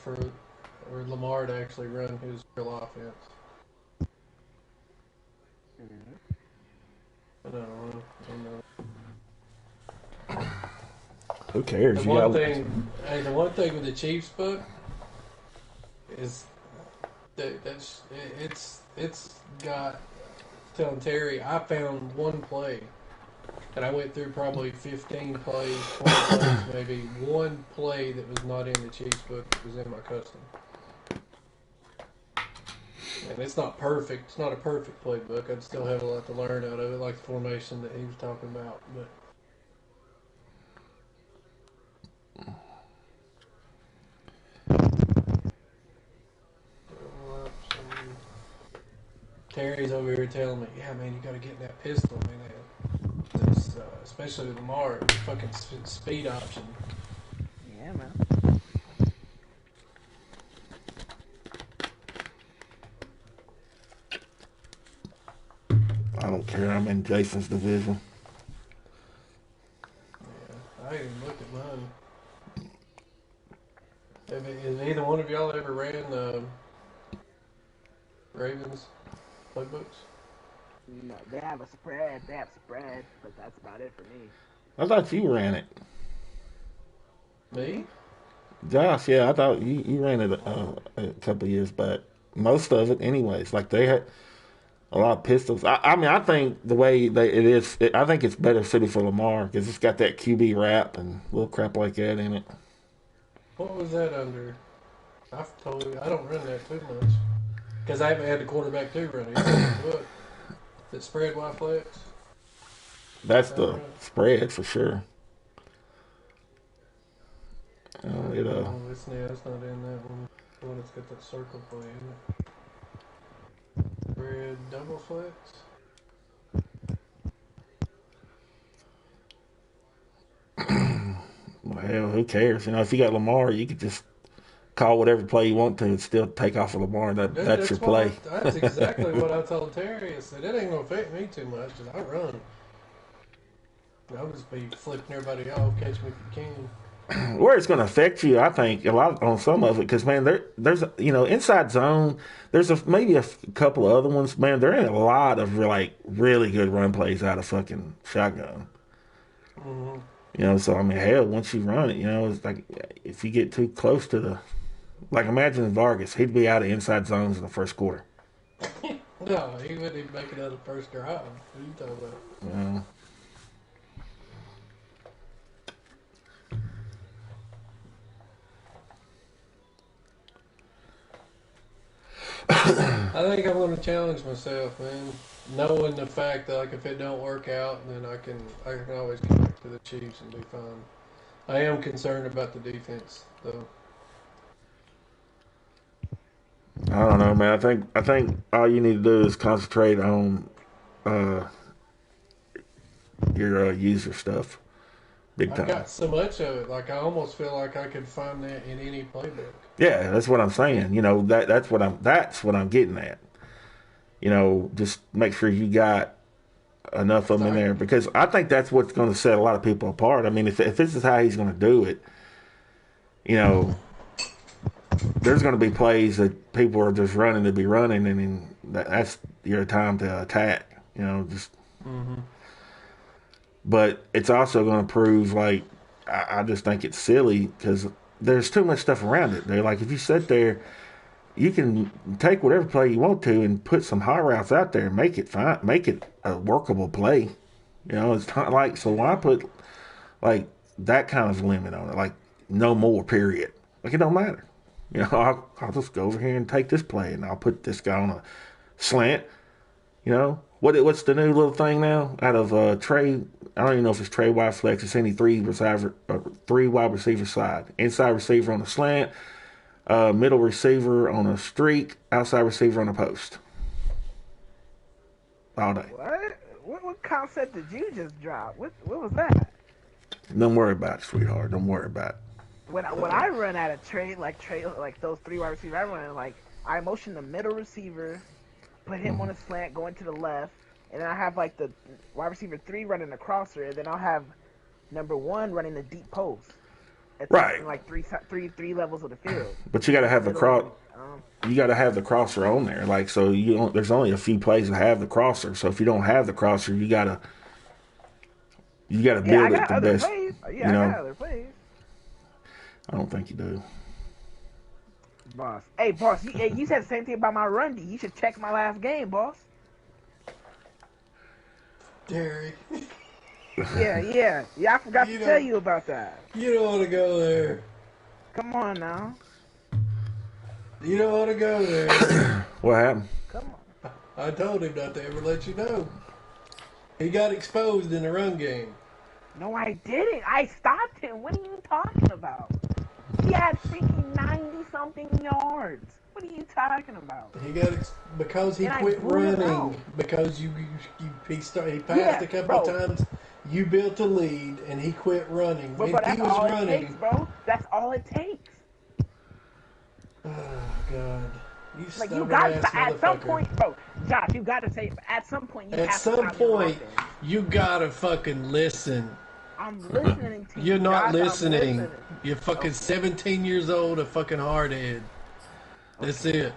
for or Lamar to actually run his real offense. Mm-hmm. I don't know. I don't know. Who cares? The You one got thing, hey, the one thing with the Chiefs book is it's got telling Terry I found one play, and I went through probably 15 plays, 20 plays, maybe one play that was not in the Chiefs book that was in my custom. And it's not perfect. It's not a perfect playbook. I'd still have a lot to learn out of it, like the formation that he was talking about. But Terry's over here telling me, "Yeah, man, you got to get in that pistol, man. This, especially with Lamar, fucking speed option." Yeah, man. I don't care. I'm in Jason's division. Yeah, I ain't even looked at mine. Has either one of y'all ever ran Ravens playbooks? No, they have a spread. They have spread, but that's about it for me. I thought you ran it. Mm-hmm. Me? Josh, yeah, I thought you ran it a couple of years back. Most of it, anyways. Like they had a lot of pistols. I mean, I think the way it is, I think it's better suited for Lamar because it's got that QB wrap and little crap like that in it. What was that under? I've told you I don't run that too much because I haven't had the quarterback to run it. Look, that spread Y flex. That's I don't the run it. spread for sure. It Oh, it's not in that one. The one that's got that circle play in it. Spread double flex. well, hell, who cares? You know, if you got Lamar, you could just call whatever play you want to and still take off of Lamar. That's your play. That's exactly what I told Terry. I said it ain't gonna affect me too much because I run. I'll just be flipping everybody off, catch me if you can. Where it's going to affect you, I think, a lot on some of it, because man, there's inside zone. There's maybe a couple of other ones. Man, there ain't a lot of like really good run plays out of fucking shotgun. Mm-hmm. So I mean, hell, once you run it, it's like if you get too close to the, like imagine Vargas, he'd be out of inside zones in the first quarter. No, he wouldn't even make it out of the first drive. What are you talking about? You know? I think I'm going to challenge myself, man. Knowing the fact that like if it don't work out, then I can always come back to the Chiefs and be fine. I am concerned about the defense, though. I don't know, man. I think all you need to do is concentrate on uh, your user stuff, big I've time. got so much of it, like I almost feel like I could find that in any playbook. Yeah, that's what I'm saying. That's what I'm getting at. Just make sure you got enough of Cause them in I, there because I think that's what's going to set a lot of people apart. I mean, if this is how he's going to do it, you know, there's going to be plays that people are just running to be running, and then that's your time to attack. Just. mm-hmm. But it's also going to prove like I just think it's silly because there's too much stuff around it. They're like if you sit there you can take whatever play you want to and put some high routes out there and make it fine, make it a workable play. It's not like so why put like that kind of limit on it, like no more period. Like it don't matter. I'll just go over here and take this play and I'll put this guy on a slant. What's the new little thing now out of Trey? I don't even know if it's Trey wide flex. It's any three wide receiver side, inside receiver on a slant, middle receiver on a streak, outside receiver on a post. All day. What concept did you just drop? What was that? Don't worry about it, sweetheart. Don't worry about it. When I run out of trade like those three wide receivers, I run like I motion the middle receiver, put him on a slant, going to the left, and then I have like the wide receiver 3 running the crosser, and then I'll have number 1 running the deep post. Right. attacking like three levels of the field. But you got to have the cross. Um, You got to have the crosser on there. Like so, you don't, there's only a few plays that have the crosser. So if you don't have the crosser, you gotta yeah, I build it got the other best. plays. You Yeah, I got know, other plays. I don't think you do. Boss. Hey, boss. You said the same thing about my run D. You should check my last game, boss. Terry, Yeah. I forgot You to tell don't- you about that. you don't want to go there. Come on now. You don't want to go there. What happened? Come on. I told him not to ever let you know. He got exposed in the run game. No, I didn't. I stopped him. What are you talking about? He had freaking 90-something yards. What are you talking about? He got because he And I quit blew him running. out. Because he passed Yeah, a couple bro. of times. You built a lead, and he quit running. But When that's he was all it running, takes, bro. That's all it takes. oh God, you Like, you stubborn got ass to, at some motherfucker. point, bro, Josh, you got to say, at some point, you At have to some stop your point, offense. you gotta fucking listen. I'm listening to you. You're not Josh, I'm listening. You're fucking Okay. 17 years old, a fucking hardhead. That's it.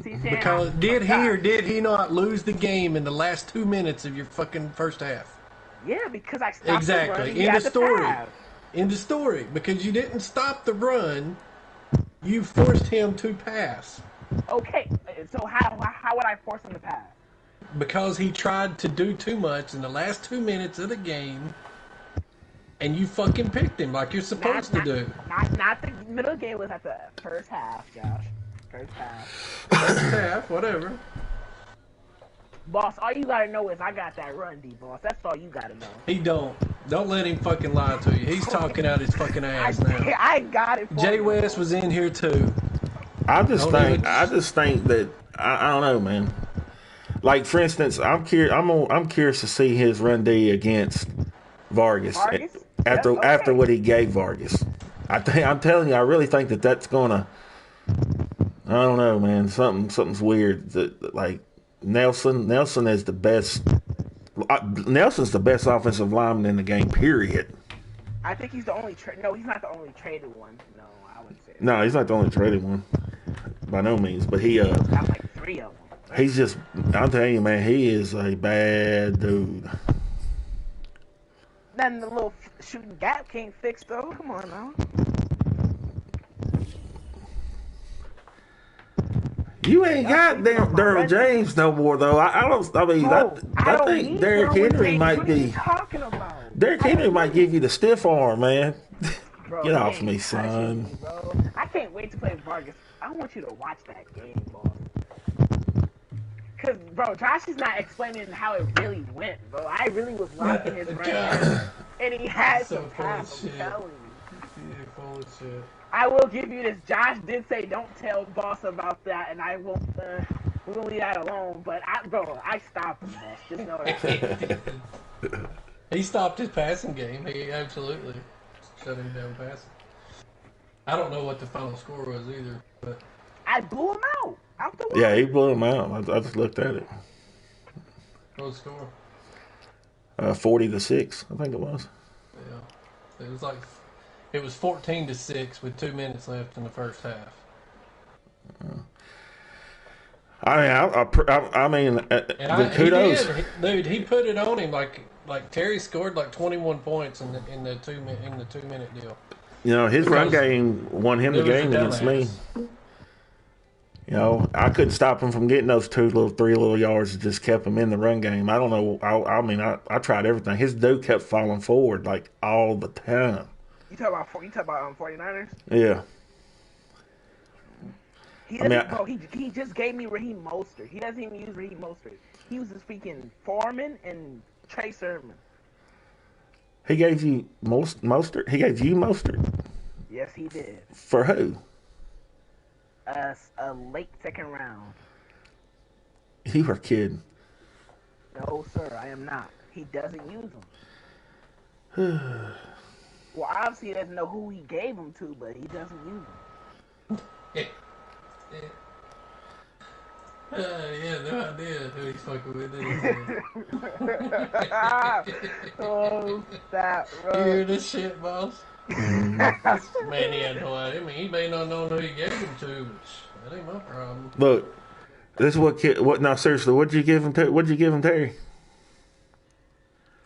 See, Because did he Josh, or did he not lose the game in the last 2 minutes of your fucking first half? Yeah, because I stopped the run. Exactly. And he In the had to story. pass. In the story. Because you didn't stop the run, you forced him to pass. Okay, so how would I force him to pass? Because he tried to do too much in the last 2 minutes of the game, and you fucking picked him like you're supposed to do. Not the middle of the game. Was at the first half, Josh. First half. First half, whatever. Boss, all you gotta know is I got that run, D, boss. That's all you gotta know. He don't. Don't let him fucking lie to you. He's talking out his fucking ass now. I got it. For Jay you, West boss. was in here too. I just Don't think even- that I don't know, man. Like for instance, I'm curious to see his run D against Vargas, Vargas? after Yes, okay. after what he gave Vargas. I'm telling you, I really think that's gonna. I don't know, man. Something's weird. That like Nelson is the best. Nelson's the best offensive lineman in the game. Period. I think he's the only no, he's not the only traded one. No, I wouldn't say that. No, he's not the only traded one, by no means. But he Got like 3 of them. he's just. I'm telling you, man. He is a bad dude. Then the little shooting gap can't fix though. Come on now. You ain't got damn Derwin James no more though. I don't. I mean, Bro, I don't think need Derrick Derwin Henry James. might What are you be. talking about? Derrick Henry might give you the stiff arm, man. Bro, Get off you me, ain't touching son. me, bro. I can't wait to play Vargas. I want you to watch that game, boss. Cause, bro, Josh is not explaining how it really went, bro. I really was watching his run, and he had So some full of pass. I'm shit. telling you. You're full of shit. I will give you this. Josh did say don't tell boss about that, and I won't. We're gonna leave that alone. But I stopped him, boss. Just know that. He stopped his passing game. He absolutely shut him down passing. I don't know what the final score was either, but I blew him out the way. Yeah, he blew him out. I just looked at it. what was the score? 40-6, I think it was. Yeah, it was 14-6 with 2 minutes left in the first half. I mean, the kudos. He did. Dude, he put it on him like Terry scored like 21 points in the 2 minute deal. You know, his run Because game won him the there was game a against me. dumbass. You know, I couldn't stop him from getting those 3 little yards that just kept him in the run game. I don't know. I mean, I tried everything. His dude kept falling forward like all the time. You talk about 49ers? Yeah. He I mean, doesn't, bro. He just gave me Raheem Mostert. He doesn't even use Raheem Mostert. He uses freaking Foreman and Trey Sermon. He gave you Mostert? He gave you Mostert? Yes, he did. For who? A late second round. You were kidding. No, sir, I am not. He doesn't use them. Well, obviously he doesn't know who he gave them to, but he doesn't use them. Yeah, no idea who he's fucking with. Oh, that, You bro. hear this shit, boss? Man, he had no idea. I mean, he may not know who he gave him to, but that ain't my problem. Look, this is what? No, seriously, what'd you give him? What'd you give him, Terry?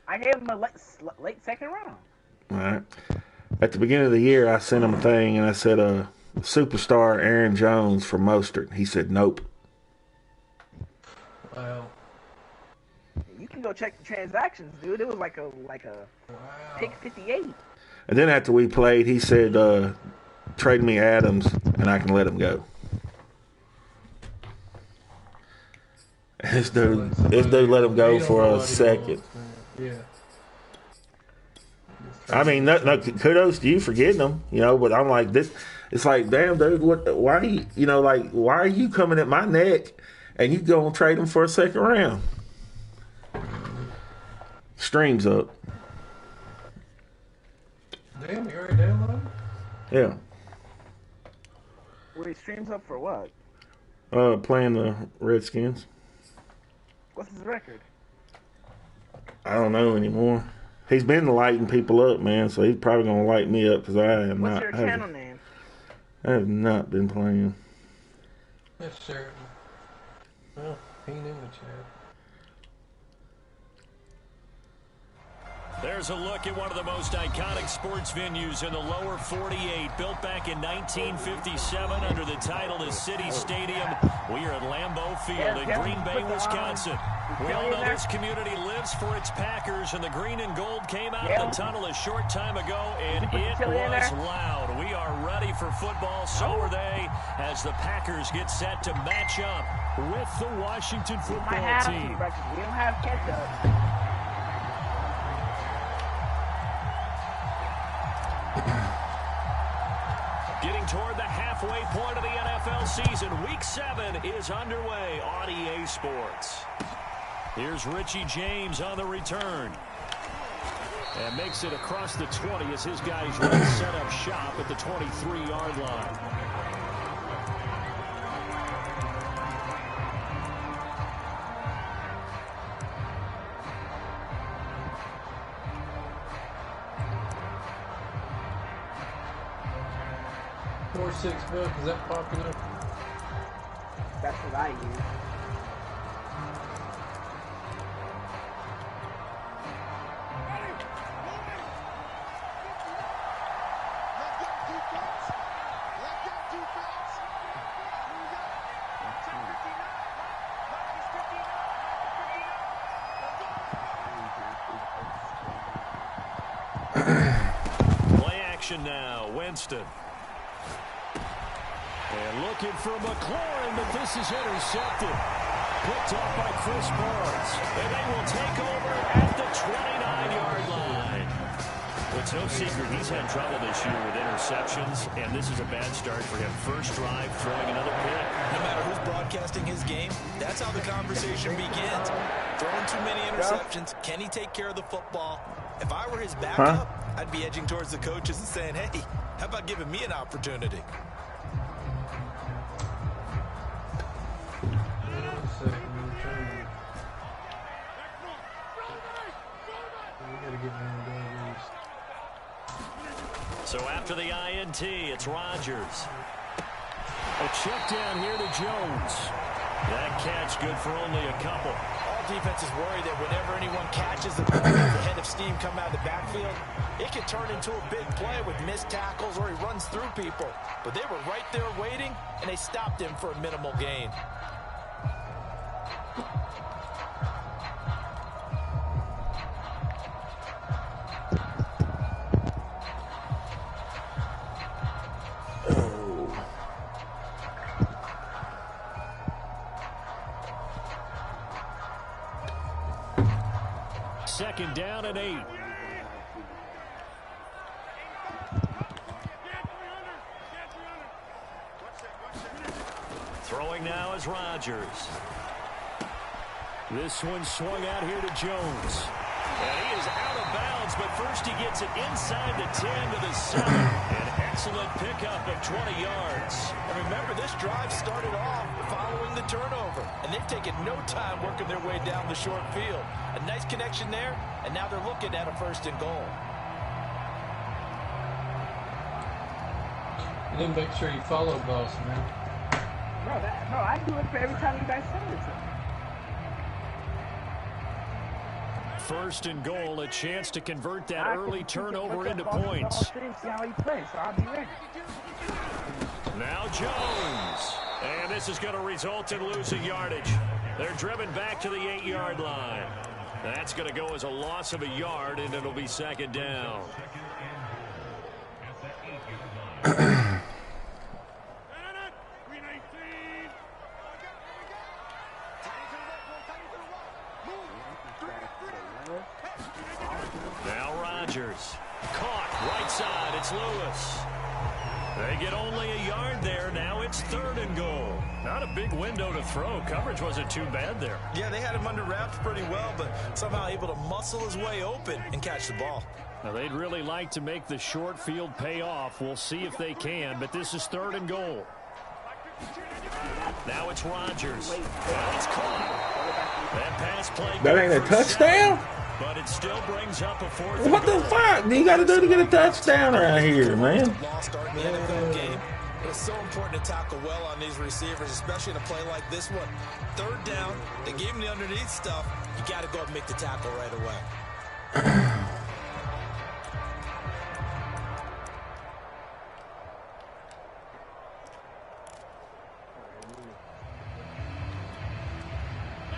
I gave him a late second round. All right. At the beginning of the year, I sent him a thing, and I said, superstar Aaron Jones for Mostert. He said, nope. Wow. You can go check the transactions, dude. It was like a pick 58. And then after we played, he said, trade me Adams, and I can let him go. This dude let him go for a second. Yeah. I mean, no, kudos to you for getting them, but I'm like, this. It's like, damn, dude, why are you coming at my neck and you go and trade him for a second round? Streams up. Damn, you already downloaded? Yeah. Wait, streams up for what? Playing the Redskins. What's his record? I don't know anymore. He's been lighting people up, man, so he's probably going to light me up because I am What's not. Your channel name? I have not been playing. That's certain. Well, he knew the chat. There's a look at one of the most iconic sports venues in the lower 48, built back in 1957 under the title of City Stadium. We are at Lambeau Field in Green Bay, Wisconsin. We all know this community lives for its Packers, and the green and gold came out of the tunnel a short time ago, and it was loud. We are ready for football, so are they, as the Packers get set to match up with the Washington football team. We don't have ketchup. Getting toward the halfway point of the NFL season, Week 7 is underway on EA Sports. Here's Richie James on the return. And makes it across the 20 as his guys set up shop at the 23-yard line. $6, is that popular? That's what I use. Play action now, Winston. And looking for McLaurin, but this is intercepted. Picked up by Chris Barnes. And they will take over at the 29-yard line. It's no secret he's had trouble this year with interceptions, and this is a bad start for him. First drive, throwing another pick. No matter who's broadcasting his game, that's how the conversation begins. Throwing too many interceptions. Can he take care of the football? If I were his backup, I'd be edging towards the coaches and saying, hey, how about giving me an opportunity? So after the INT, it's Rodgers. A check down here to Jones. That catch good for only a couple. All defenses worry that whenever anyone catches the ball, the head of steam come out of the backfield, it can turn into a big play with missed tackles or he runs through people. But they were right there waiting, and they stopped him for a minimal gain. Second down and 8. Throwing now is Rodgers. This one swung out here to Jones. And he is out of bounds, but first he gets it inside the 10 to the 7. An excellent pickup of 20 yards. And remember, this drive started off following the turnover, and they've taken no time working their way down the short field. A nice connection there, and now they're looking at a 1st and goal. Then make sure you follow boss, man. No, I do it for every time you guys send it to me. First and goal, a chance to convert that early turnover into Boston points. See how he plays, so I'll be ready. Now Jones. And this is going to result in losing yardage. They're driven back to the 8-yard line. That's going to go as a loss of a yard, and it'll be second down. Now Rodgers. Caught right side. It's Lewis. They get only a yard there. Now it's third and goal. Not a big window to throw. Coverage wasn't too bad there. Yeah, they had him under wraps pretty well, but somehow able to muscle his way open and catch the ball. Now, they'd really like to make the short field pay off. We'll see if they can, but this is third and goal. Now it's Rodgers. Now it's caught. That pass play. That ain't a touchdown? But it still brings up a fourth. What the fuck do you got to do to get a touchdown around here, man? Lost start in the NFL game. It's so important to tackle well on these receivers, especially in a play like this one. Third down, they gave him the underneath stuff. You got to go and make the tackle right away.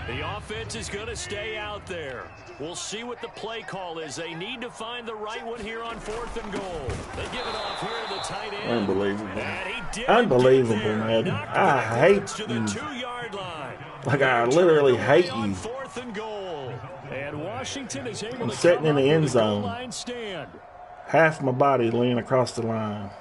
The offense is going to stay out there. We'll see what the play call is. They need to find the right one here on fourth and goal. They give it off here to the tight end. Unbelievable. Unbelievable, man. I hate you. The 2-yard line. Like, I literally hate you. Fourth and goal. And Washington is able I'm to sitting in the end goal zone. line stand. Half my body leaning across the line.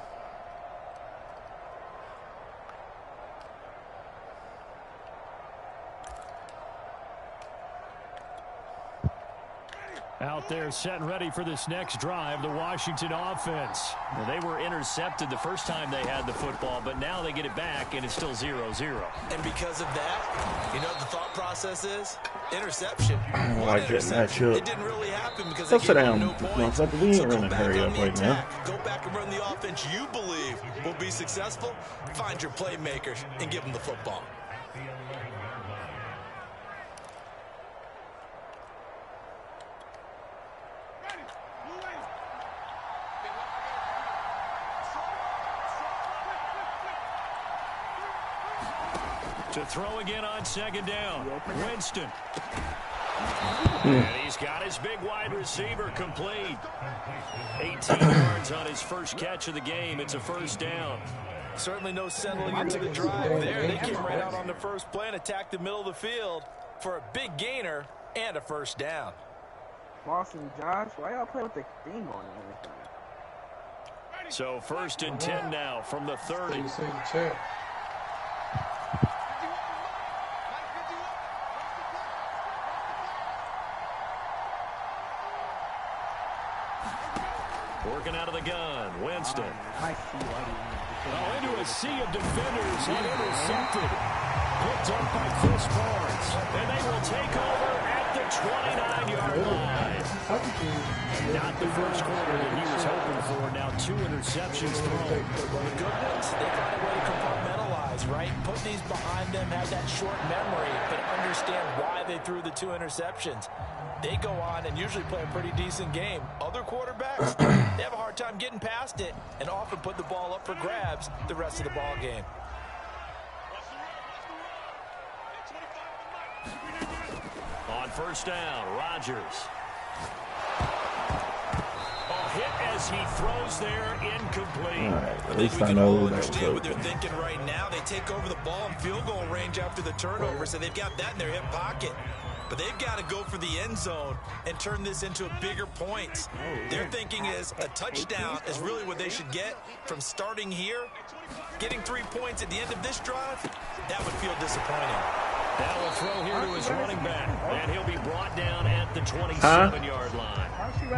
Out there set and ready for this next drive, the Washington offense. Well, they were intercepted the first time they had the football, but now they get it back, and it's still 0-0. And because of that, you know what the thought process is? Interception. I don't like that matchup. It didn't really happen because Go they sit gave down. no points. No, we ain't So go running back hurry on up the right now. attack. Go back and run the offense you believe will be successful. Find your playmakers and give them the football. To throw again on second down, Winston. And he's got his big wide receiver complete. 18 yards on his first catch of the game. It's a first down. Certainly no settling into the drive there. They came right out on the first play and attacked the middle of the field for a big gainer and a first down. Boston, Josh, why y'all play with the thing on everything? So first and 10 now from the 30. You see the check. Working out of the gun, Winston. Oh, into a sea of defenders and intercepted. Picked up by Chris Barnes. And they will take over at the 29-yard line. Not the first quarter that he was hoping for. Now 2 interceptions thrown. The good news, they find a way to compartmentalize, right? Put these behind them, have that short memory, but understand why they threw the 2 interceptions. They go on and usually play a pretty decent game. Other quarterbacks, they have a hard time getting past it and often put the ball up for grabs the rest of the ball game. On first down, Rodgers. A hit as he throws there, incomplete. All right, at least I know that was Understand what they're open. thinking right now. They take over the ball in field goal range after the turnover, so they've got that in their hip pocket. But they've got to go for the end zone and turn this into a bigger points. Their thinking is a touchdown is really what they should get from starting here. Getting 3 points at the end of this drive, that would feel disappointing. Now a throw here to his running back, and he'll be brought down at the 27-yard line.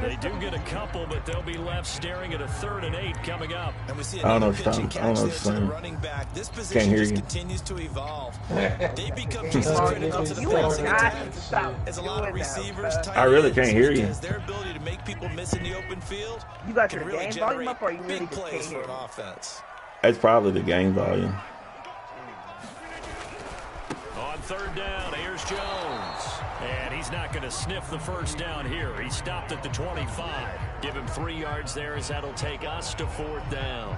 They do get a couple, but they'll be left staring at a 3rd and 8 coming up. And we see I don't know another what you're pitching talking- I don't know catch what there you're to the saying. running back. This Can't position hear just you. continues to evolve. They become just as critical to the passing attack as a lot of receivers. tight I really ends, can't hear you. because their ability to make people miss in the open field You got can your really game volume generate up, or you really big just plays can't for hear an me? offense. It's probably the game volume. On third down, here's Jones. And he's not going to sniff the first down here. He stopped at the 25. Give him 3 yards there as that'll take us to fourth down.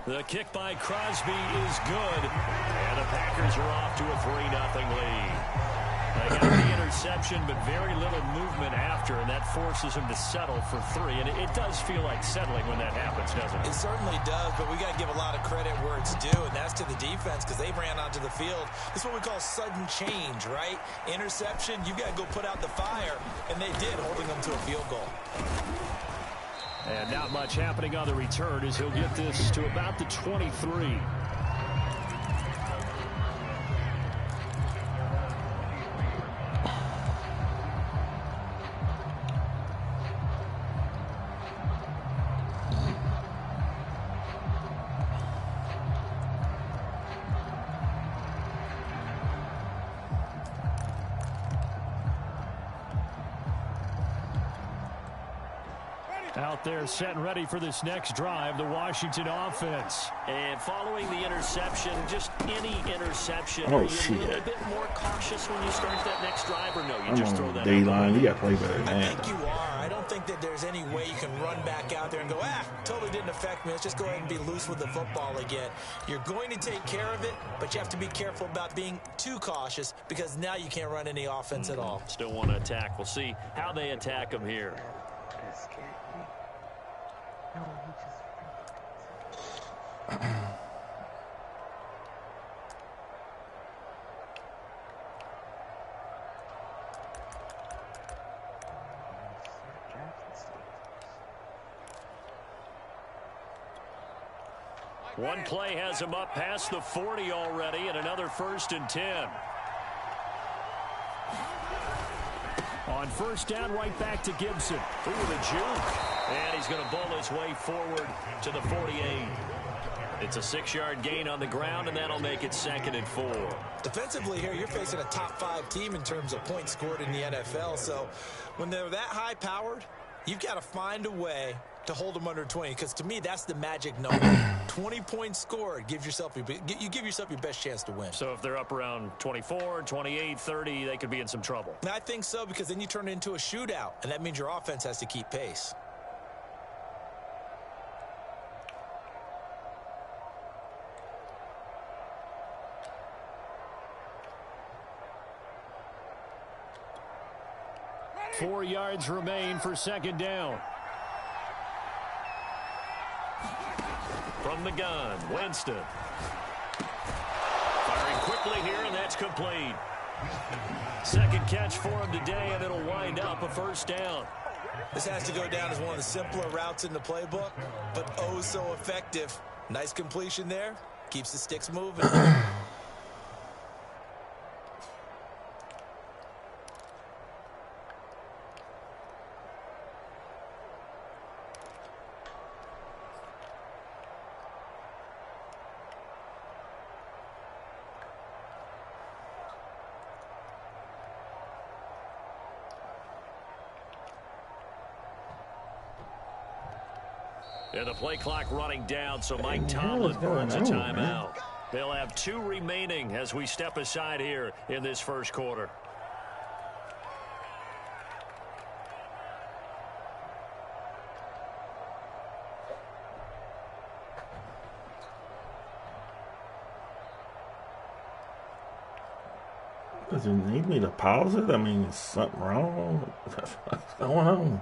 The kick by Crosby is good. And the Packers are off to a 3-0 lead. They got the interception, but very little movement after, and that forces him to settle for 3. And it does feel like settling when that happens, doesn't it? It certainly does, but we got to give a lot of credit where it's due, and that's to the defense because they ran onto the field. This is what we call sudden change, right? Interception, you've got to go put out the fire, and they did, holding them to a field goal. And not much happening on the return as he'll get this to about the 23. Out there set and ready for this next drive, the Washington offense. And following the interception, just any interception, are you a little bit more cautious when you start that next drive, or no, you just throw that D-line, you got to play better than that. I think you are. I don't think that there's any way you can run back out there and go, totally didn't affect me. Let's just go ahead and be loose with the football again. You're going to take care of it, but you have to be careful about being too cautious because now you can't run any offense at all. Still want to attack. We'll see how they attack them here. One play has him up past the 40 already, and another 1st and 10. On first down, right back to Gibson. Through the juke. And he's going to bowl his way forward to the 48. It's a 6-yard gain on the ground, and that'll make it 2nd and 4. Defensively here, you're facing a top 5 team in terms of points scored in the NFL. So when they're that high-powered, you've got to find a way to hold them under 20, because to me, that's the magic number. 20 points scored, you give yourself your best chance to win. So if they're up around 24, 28, 30, they could be in some trouble. I think so, because then you turn it into a shootout, and that means your offense has to keep pace. Four yards remain for 2nd down. From the gun, Winston. Firing quickly here, and that's complete. 2nd catch for him today, and it'll wind up a 1st down. This has to go down as one of the simpler routes in the playbook, but oh so effective. Nice completion there. Keeps the sticks moving. And the play clock running down, so Mike Tomlin burns a timeout. They'll have 2 remaining as we step aside here in this 1st quarter. Does he need me to pause it? I mean, is something wrong? What's going on?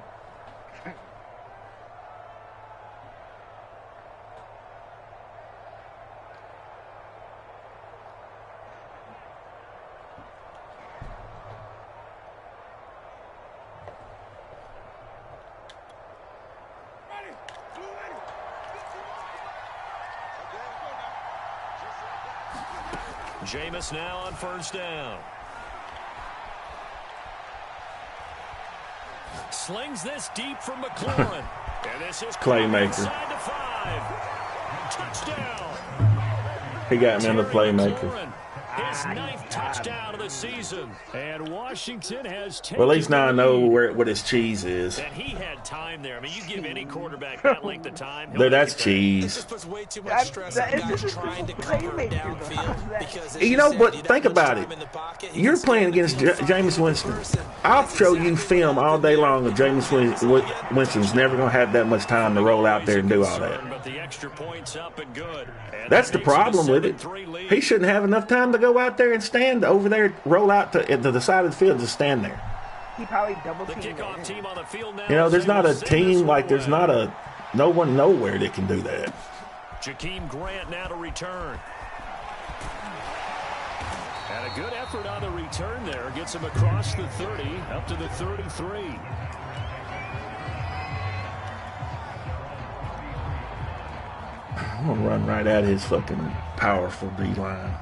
Jameis now on 1st down. Slings this deep from McLaurin. And this is Playmaker. Inside the 5. Touchdown. He got me in the playmaker. its 9th touchdown of the season. And Washington has taken Well, at least now I know what his cheese is. And he had time there. I mean, you give any quarterback that length of time. Dude, that's It cheese. just puts way too much stress on guys trying to cover downfield. Because, as You know, said, but you don't think have much about time it. in the pocket. He You're can playing stand against between the Jameis five Winston. person. I'll show you film all day long of Jameis Winston's never going to have that much time to roll out there and do all that. But the extra points up and good. And That's the that makes problem a with it. 7-3 lead. He shouldn't have enough time to go out there and stand over there, roll out to the side of the field, just stand there. He probably double The teamed kickoff him. team on the field now. You know, there's They not will a send team this like there's away. not no one nowhere that can do that. Jakeem Grant now to return. And a good effort on the return there. Gets him across the 30, up to the 33. I'm going to run right at his fucking powerful D-line.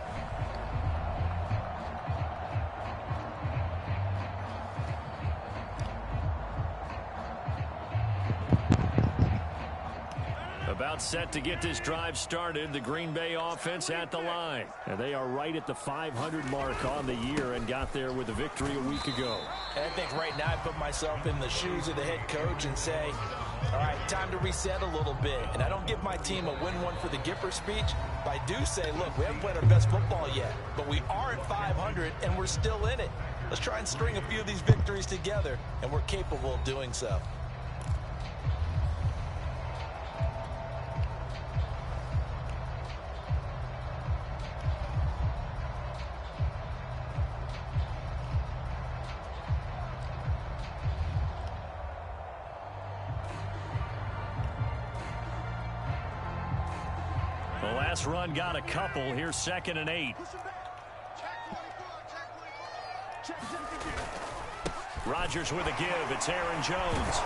About set to get this drive started. The Green Bay offense at the line. And they are right at the 500 mark on the year and got there with a victory a week ago. And I think right now I put myself in the shoes of the head coach and say, all right, time to reset a little bit. And I don't give my team a win one for the Gipper speech, but I do say, look, we haven't played our best football yet, but we are at 500 and we're still in it. Let's try and string a few of these victories together, and we're capable of doing so. The last run got a couple. Here's 2nd and 8. Rodgers with a give. It's Aaron Jones.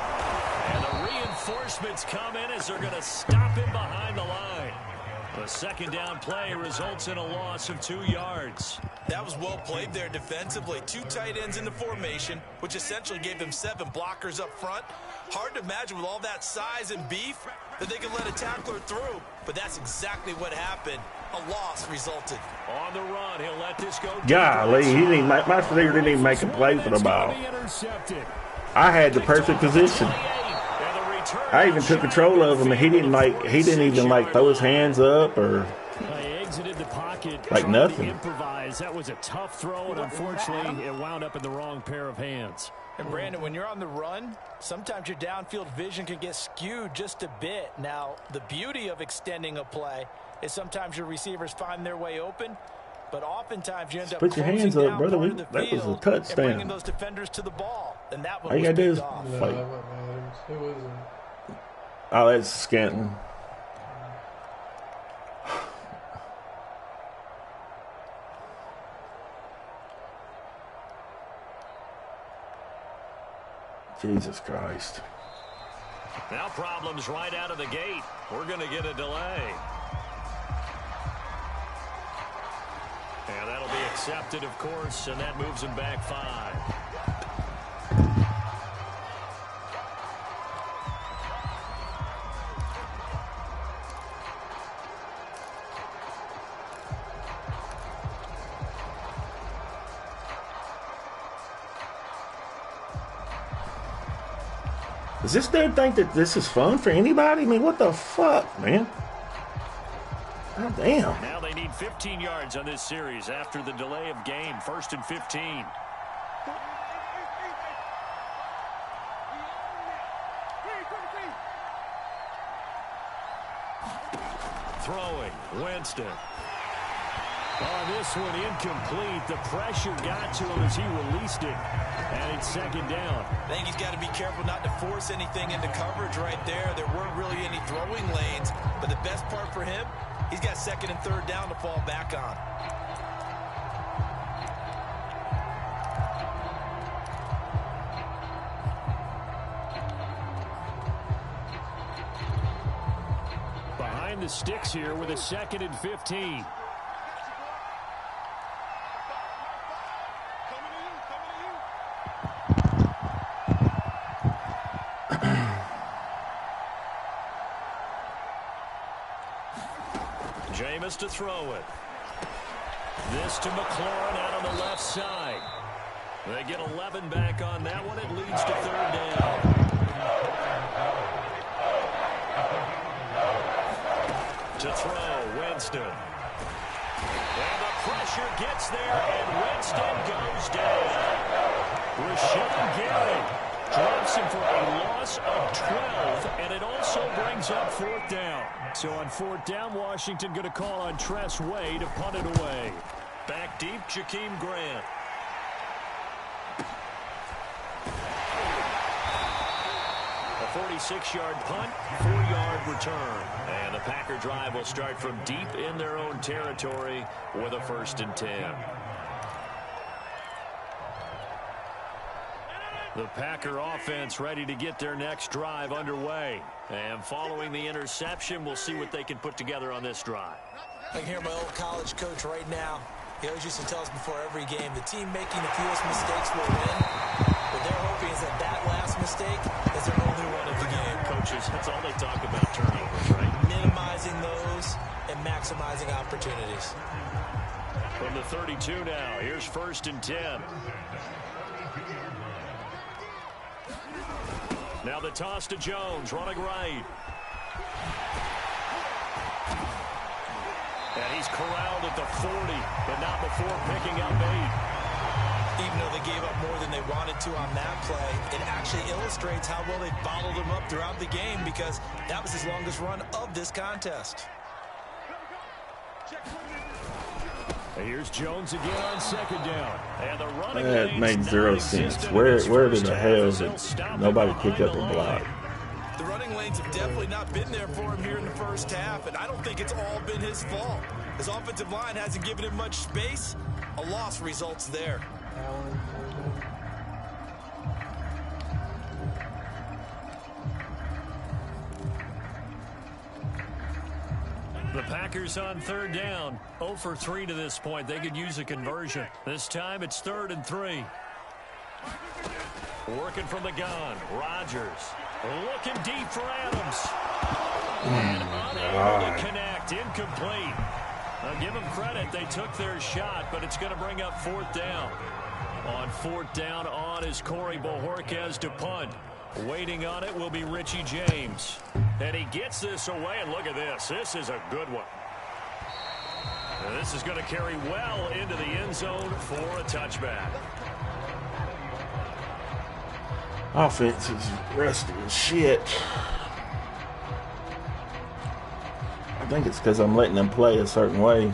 And the reinforcements come in as they're going to stop him behind the line. The second down play results in a loss of 2 yards. That was well played there defensively. 2 tight ends in the formation, which essentially gave them 7 blockers up front. Hard to imagine with all that size and beef that they could let a tackler through, but that's exactly what happened. A loss resulted. On the run, he'll let this go. Golly, my receiver didn't even make a play for the ball. I had the perfect position. I even took control of him, and he didn't even throw his hands up or Exited the pocket, like nothing. Improvise. That was a tough throw, and unfortunately, it wound up in the wrong pair of hands. And Brandon, when you're on the run, sometimes your downfield vision can get skewed just a bit. Now, the beauty of extending a play is sometimes your receivers find their way open, but oftentimes you end up put your hands closing up, down brother. part of the That was a field touchdown. and bringing those defenders to the ball. And that one All you was gotta do picked is off. No, fight. that wasn't Adams. Who was it? Oh, that's Scantling. Jesus Christ. Now problems right out of the gate. We're going to get a delay. And that'll be accepted, of course, and that moves him back 5. Does this dude think that this is fun for anybody? I mean, what the fuck, man? God damn. Now they need 15 yards on this series after the delay of game. 1st and 15. Throwing, Winston. On this one, incomplete. The pressure got to him as he released it. And it's 2nd down. I think he's got to be careful not to force anything into coverage right there. There weren't really any throwing lanes. But the best part for him, he's got 2nd and 3rd down to fall back on. Behind the sticks here with a 2nd and 15. Jameis to throw it. This to McLaurin out on the left side. They get 11 back on that one. It leads to third down. To throw, Winston. And the pressure gets there, and Winston goes down. Rashawn Gary drops him for a loss of 12, and it also brings up fourth down. So on fourth down, Washington going to call on Tress Way to punt it away. Back deep, Jakeem Grant. A 46-yard punt, 4-yard return. And the Packer drive will start from deep in their own territory with a 1st and 10. The Packer offense ready to get their next drive underway. And following the interception, we'll see what they can put together on this drive. I can hear my old college coach right now. He always used to tell us before every game, the team making the fewest mistakes will win. What they're hoping is that last mistake is their only run of the game. Coaches, that's all they talk about, turnovers, right? Minimizing those and maximizing opportunities. From the 32 now, here's 1st and 10. Now the toss to Jones, running right. And he's corralled at the 40, but not before picking up 8. Even though they gave up more than they wanted to on that play, it actually illustrates how well they bottled him up throughout the game, because that was his longest run of this contest. And here's Jones again on 2nd down. And the running that made zero sense. Where the hell is it? Nobody picked up a block. The running lanes have definitely not been there for him here in the first half, and I don't think it's all been his fault. His offensive line hasn't given him much space. A loss results there. The Packers on 3rd down. 0 for 3 to this point. They could use a conversion. This time it's 3rd and 3. Working from the gun. Rodgers looking deep for Adams. And unable to connect. Incomplete. I'll give them credit. They took their shot, but it's going to bring up 4th down. On 4th down on is Corey Bojorquez to punt. Waiting on it will be Richie James. And he gets this away, and look at this. This is a good one. And this is going to carry well into the end zone for a touchback. Offense is rusty as shit. I think it's because I'm letting them play a certain way.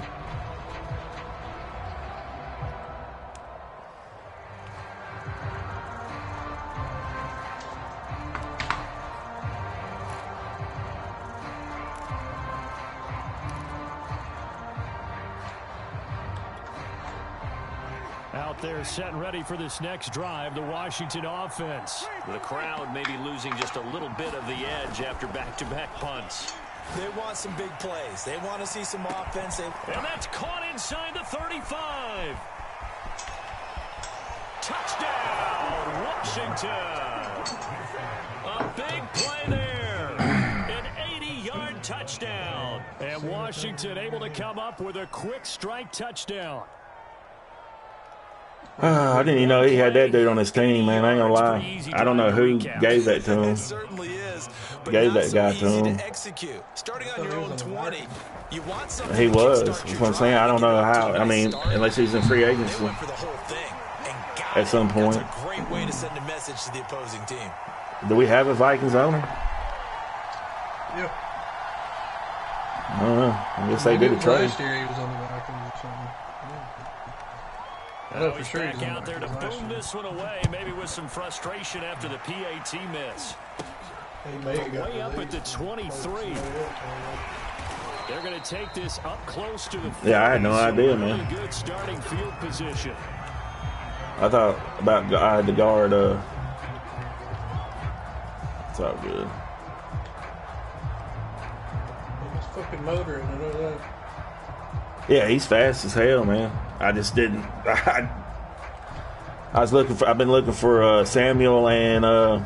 Out there set and ready for this next drive, the Washington offense. The crowd may be losing just a little bit of the edge after back-to-back punts. They want some big plays. They want to see some offense. And that's caught inside the 35. Touchdown, Washington. A big play there. An 80-yard touchdown. And Washington able to come up with a quick strike touchdown. I didn't even know he had that dude on his team, man. I ain't gonna lie. I don't know who gave that to him. It certainly is. But Gave that so guy to him. to execute. Starting on your own 20, you want something He to was. kickstart That's your what I'm saying. I don't know how. I mean, drive. unless he's in free They agency. went for the whole thing and got At some point. That's a great way to send a message to the opposing team. Do we have a Vikings owner? Yeah. I don't know. I guess they did a trade. Last year he was on the Vikings or something. I know for He's sure back he's on out the there to Vikings last boom year. this one away, maybe with some frustration after the PAT miss. He may have got Way up at released. the 23. They're going to take this up close to the 40. Yeah, I had no idea, really man. Good starting field position. I thought about I had to guard. It's all good. His fucking motor in it, I know that. Yeah, he's fast as hell, man. I just didn't. I was looking for. I've been looking for Samuel and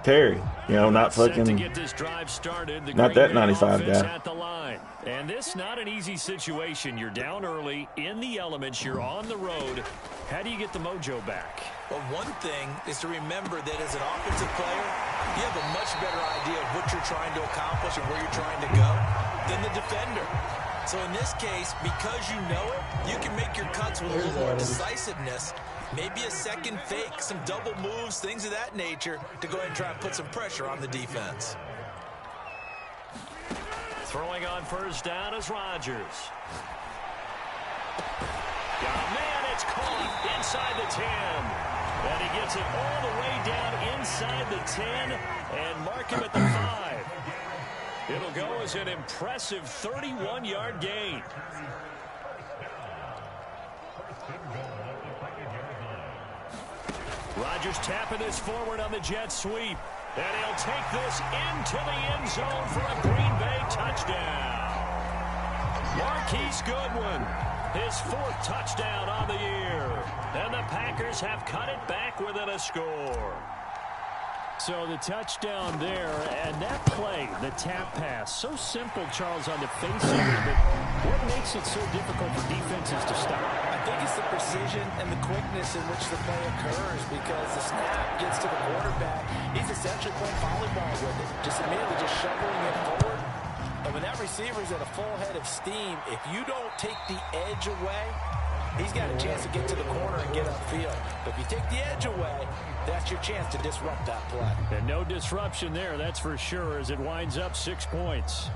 Terry. You know, not fucking, to get this drive started, the not Green that Bay 95 offense guy. at the line. And this not an easy situation. You're down early, in the elements, you're on the road. How do you get the mojo back? Well, one thing is to remember that as an offensive player, you have a much better idea of what you're trying to accomplish and where you're trying to go than the defender. So in this case, because you know it, you can make your cuts with a little more decisiveness. Maybe a second fake, some double moves, things of that nature to go ahead and try and put some pressure on the defense. Throwing on first down is Rodgers. Oh, man, it's caught inside the 10. And he gets it all the way down inside the 10 and mark him at the 5. It'll go as an impressive 31-yard gain. Rodgers tapping this forward on the jet sweep. And he'll take this into the end zone for a Green Bay touchdown. Marquise Goodwin, his 4th touchdown on the year. And the Packers have cut it back within a score. So the touchdown there, and that play, the tap pass, so simple, Charles, on the face of it, but what makes it so difficult for defenses to stop? I think it's the precision and the quickness in which the play occurs, because the snap gets to the quarterback. He's essentially playing volleyball with it, just immediately just shoveling it forward. And when that receiver's at a full head of steam, if you don't take the edge away, he's got a chance to get to the corner and get upfield. But if you take the edge away, that's your chance to disrupt that play. And no disruption there, that's for sure, as it winds up 6 points.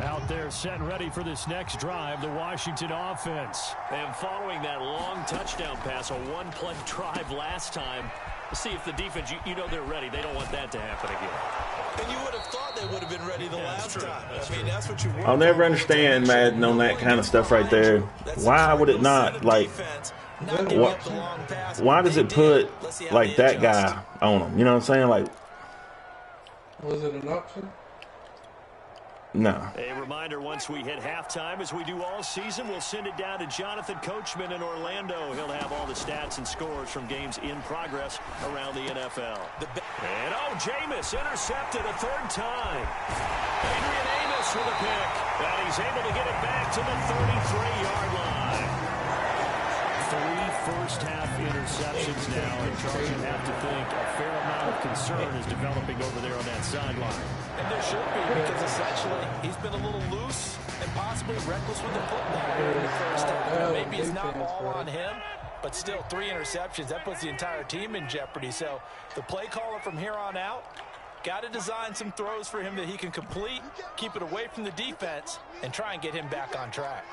Out there set and ready for this next drive, the Washington offense. And following that long touchdown pass, a one-play drive last time, let's see if the defense, you know they're ready. They don't want that to happen again. And you would have thought they would have been ready the last time. I mean, that's what you want. I'll never understand Madden on that kind of stuff right there. Why would it not, like, why does it put, like, that guy on him? You know what I'm saying? Like, was it an option? no. A reminder, once we hit halftime, as we do all season, we'll send it down to Jonathan Coachman in Orlando. He'll have all the stats and scores from games in progress around the NFL. And, Jameis intercepted a 3rd time. Adrian Amos with a pick. And he's able to get it back to the 33-yard line. 3 first-half interceptions now, and Charles, you have to think a fair amount of concern is developing over there on that sideline. And there should be, because essentially he's been a little loose and possibly reckless with the football in the first half. Now, maybe it's not all on him, but still 3 interceptions. That puts the entire team in jeopardy. So the play caller from here on out got to design some throws for him that he can complete, keep it away from the defense, and try and get him back on track.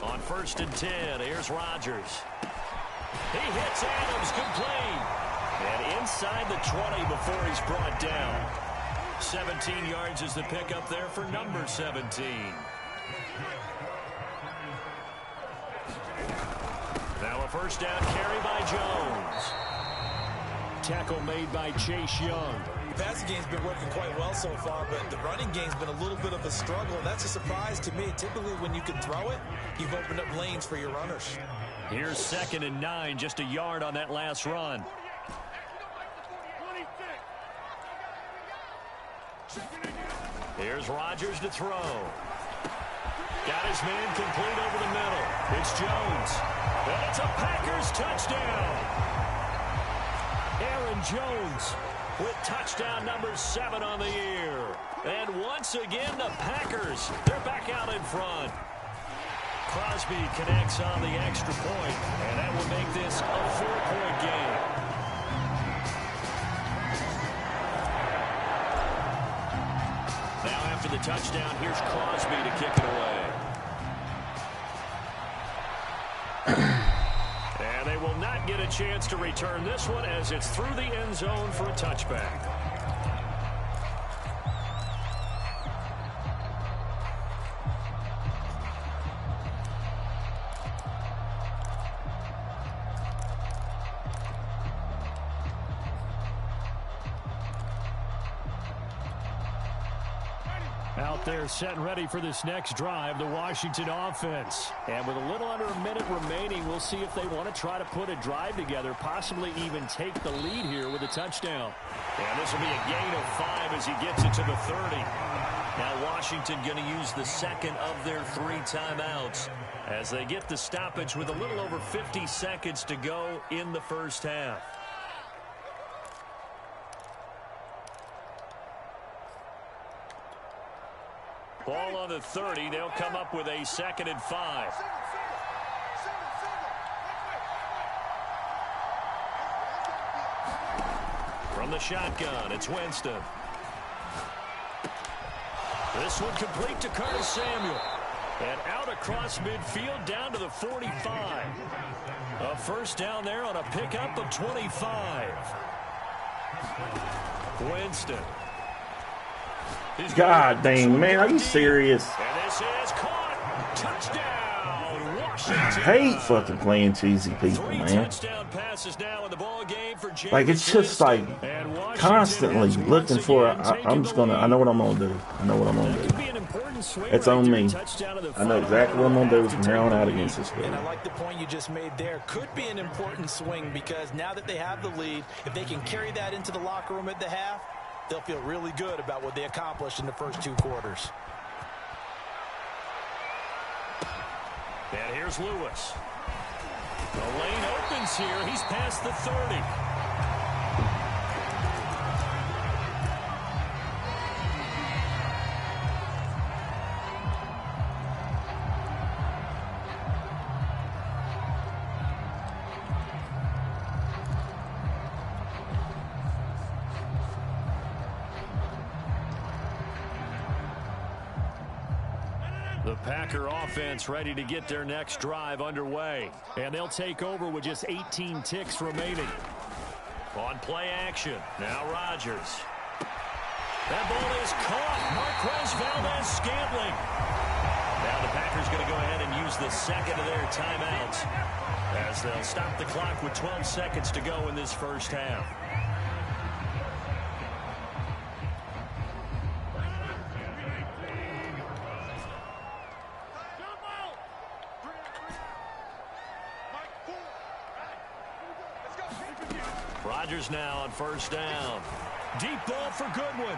On 1st and 10, here's Rodgers. He hits Adams complete. And inside the 20 before he's brought down. 17 yards is the pickup there for number 17. Now a first down carry by Jones. Tackle made by Chase Young. The passing game's been working quite well so far, but the running game's been a little bit of a struggle, and that's a surprise to me. Typically, when you can throw it, you've opened up lanes for your runners. Here's 2nd and 9, just a yard on that last run. Here's Rodgers to throw. Got his man complete over the middle. It's Jones. And it's a Packers touchdown. Aaron Jones with touchdown number 7 on the year. And once again, the Packers, they're back out in front. Crosby connects on the extra point, and that will make this a 4-point game. Now after the touchdown, here's Crosby to kick it away. And they will not get a chance to return this one as it's through the end zone for a touchback. Out there set and ready for this next drive, the Washington offense. And with a little under a minute remaining, we'll see if they want to try to put a drive together, possibly even take the lead here with a touchdown. And this will be a gain of 5 as he gets it to the 30. Now Washington going to use the second of their 3 timeouts as they get the stoppage with a little over 50 seconds to go in the first half. Ball on the 30. They'll come up with a 2nd and 5. From the shotgun, it's Winston. This one complete to Curtis Samuel. And out across midfield down to the 45. A first down there on a pickup of 25. Winston. God dang, man, are you serious? And this is caught. Touchdown, Washington. I hate fucking playing cheesy people, 3 man. touchdown passes now in the ball game for James Like, it's just like constantly looking for, I'm just gonna, I know what I'm gonna do. I know what I'm gonna do. It's on me. I know exactly what I'm gonna do from here on out against this guy. And I like the point you just made there. Could be an important swing because now that they have the lead, if they can carry that into the locker room at the half, they'll feel really good about what they accomplished in the first 2 quarters. And here's Lewis. The lane opens here. He's past the 30. The Packer offense ready to get their next drive underway. And they'll take over with just 18 ticks remaining. On play action, now Rodgers. That ball is caught. Marquez Valdes-Scantling. Now the Packers going to go ahead and use the second of their timeouts as they'll stop the clock with 12 seconds to go in this first half. Rodgers now on first down. Deep ball for Goodwin.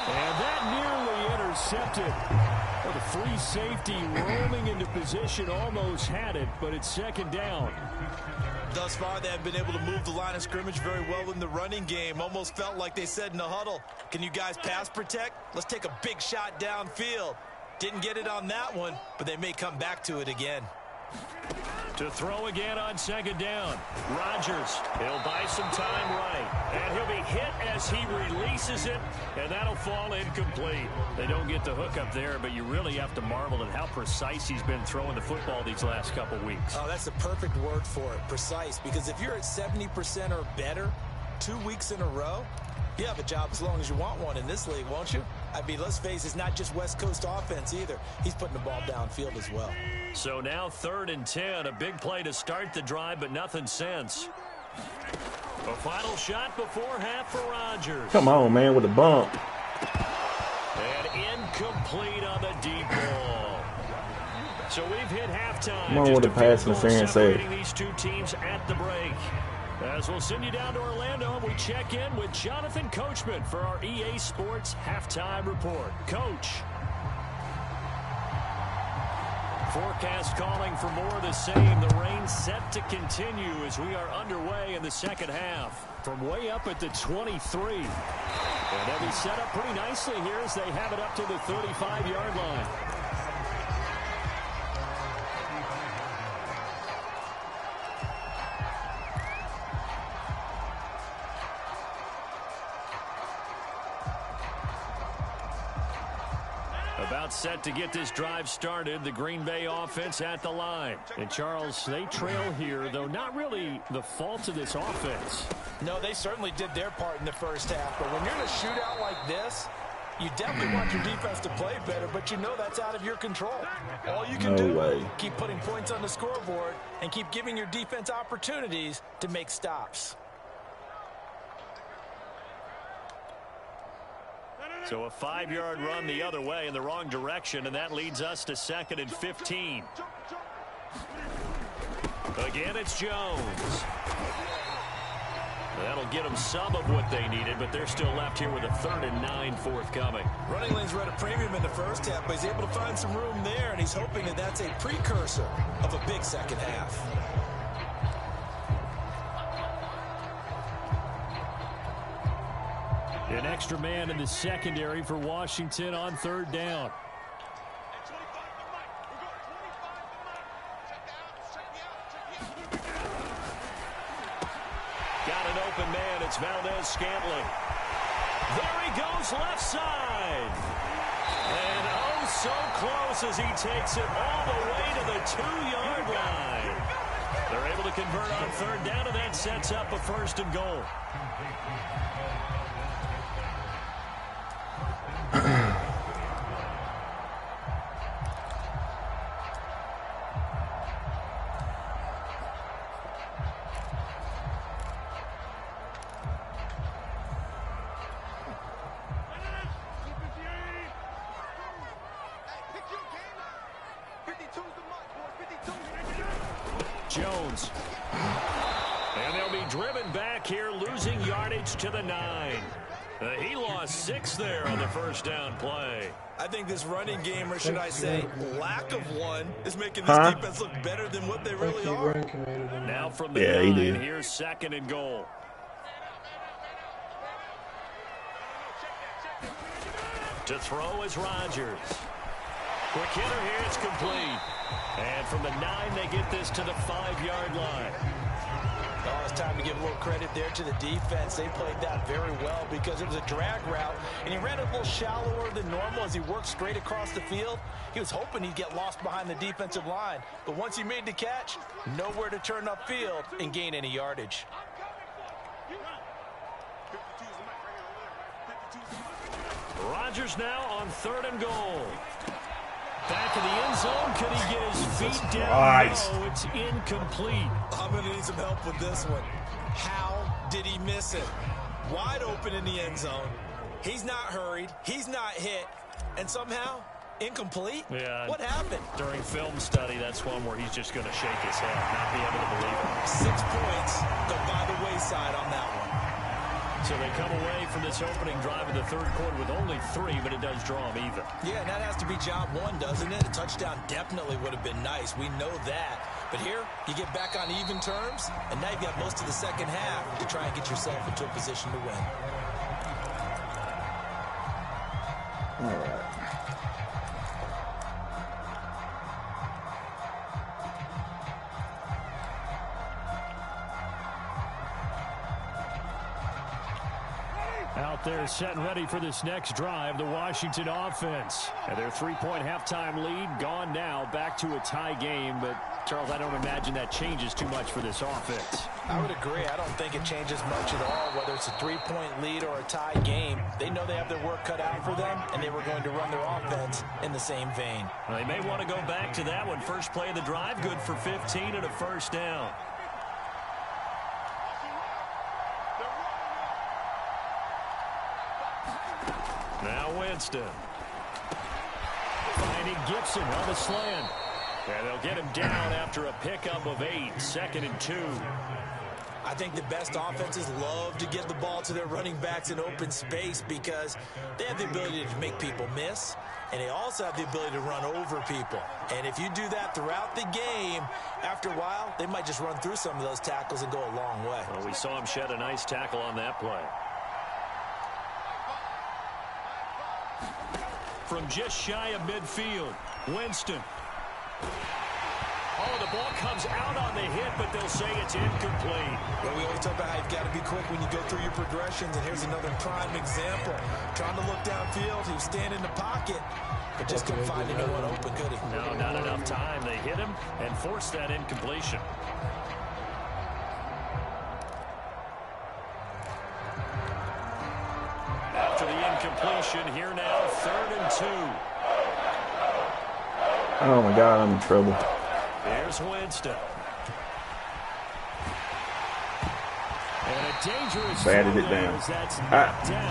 And that nearly intercepted. Well, the free safety roaming into position almost had it, but it's 2nd down. Thus far, they have been able to move the line of scrimmage very well in the running game. Almost felt like they said in the huddle, can you guys pass protect? Let's take a big shot downfield. Didn't get it on that one, but they may come back to it again. To throw again on 2nd down. Rodgers, he'll buy some time right. And he'll be hit as he releases it, and that'll fall incomplete. They don't get the hook up there, but you really have to marvel at how precise he's been throwing the football these last couple weeks. Oh, that's the perfect word for it, precise. Because if you're at 70% or better 2 weeks in a row, you have a job as long as you want one in this league, won't you? I mean, let's face it, it's not just West Coast offense either. He's putting the ball downfield as well. So now 3rd and 10, a big play to start the drive, but nothing since. A final shot before half for Rodgers. Come on, man, with a bump. And incomplete on the deep ball. So we've hit halftime. Come on with the pass interference there. These 2 teams at the break. As we'll send you down to Orlando, we check in with Jonathan Coachman for our EA Sports Halftime Report. Coach. Forecast calling for more of the same. The rain set to continue as we are underway in the second half. From way up at the 23. And they'll be set up pretty nicely here as they have it up to the 35-yard line. About set to get this drive started. The Green Bay offense at the line. And Charles, they trail here, though not really the fault of this offense. No, they certainly did their part in the first half. But when you're in a shootout like this, you definitely want your defense to play better, but you know that's out of your control. All you can keep putting points on the scoreboard and keep giving your defense opportunities to make stops. So a 5-yard run the other way in the wrong direction, and that leads us to 2nd and 15. Again, it's Jones. That'll get them some of what they needed, but they're still left here with a 3rd and 9 forthcoming. Running lanes were at a premium in the first half, but he's able to find some room there, and he's hoping that that's a precursor of a big second half. An extra man in the secondary for Washington on 3rd down. Got an open man. It's Valdez-Scantling. There he goes, left side. And oh, so close as he takes it all the way to the 2-yard line. They're able to convert on 3rd down, and that sets up a 1st and goal. Jones. And they'll be driven back here, losing yardage to the 9. He lost 6 there on the 1st down play. I think this running game, or should I say lack of one, is making this defense look better than what they really are. Now from the 9, here's 2nd and goal. To throw is Rodgers. Quick hitter here, it's complete. And from the 9, they get this to the 5-yard line. Oh, it's time to give a little credit there to the defense. They played that very well because it was a drag route, and he ran a little shallower than normal as he worked straight across the field. He was hoping he'd get lost behind the defensive line, but once he made the catch, nowhere to turn upfield and gain any yardage. Rodgers now on 3rd and goal. Back in the end zone. Could he get his feet down? No, it's incomplete. I'm going to need some help with this one. How did he miss it? Wide open in the end zone. He's not hurried. He's not hit. And somehow, incomplete? Yeah. What happened? During film study, that's one where he's just going to shake his head, not be able to believe it. 6 points go by the wayside on that one. So they come away from this opening drive in the 3rd quarter with only 3, but it does draw them even. Yeah, and that has to be job 1, doesn't it? A touchdown definitely would have been nice. We know that. But here, you get back on even terms, and now you've got most of the second half to try and get yourself into a position to win. All right. Out there set and ready for this next drive, the Washington offense. And their 3-point halftime lead gone now, back to a tie game. But, Charles, I don't imagine that changes too much for this offense. I would agree. I don't think it changes much at all, whether it's a 3-point lead or a tie game. They know they have their work cut out for them, and they were going to run their offense in the same vein. Well, they may want to go back to that one. First play of the drive, good for 15 and a 1st down. Now Winston. Finding Gibson on the slant. And they'll get him down after a pickup of 8, 2nd and 2. I think the best offenses love to get the ball to their running backs in open space because they have the ability to make people miss, and they also have the ability to run over people. And if you do that throughout the game, after a while, they might just run through some of those tackles and go a long way. Well, we saw him shed a nice tackle on that play. From just shy of midfield, Winston. Oh, the ball comes out on the hit, but they'll say it's incomplete. Well, we always talk about how you've got to be quick when you go through your progressions, and here's another prime example. Trying to look downfield, he was standing in the pocket, but just couldn't find anyone open, could he? No, not enough time. They hit him and forced that incompletion. After the incompletion, here now, 3rd and 2. Oh, my God, I'm in trouble. Here's Winston. And a dangerous batted it down.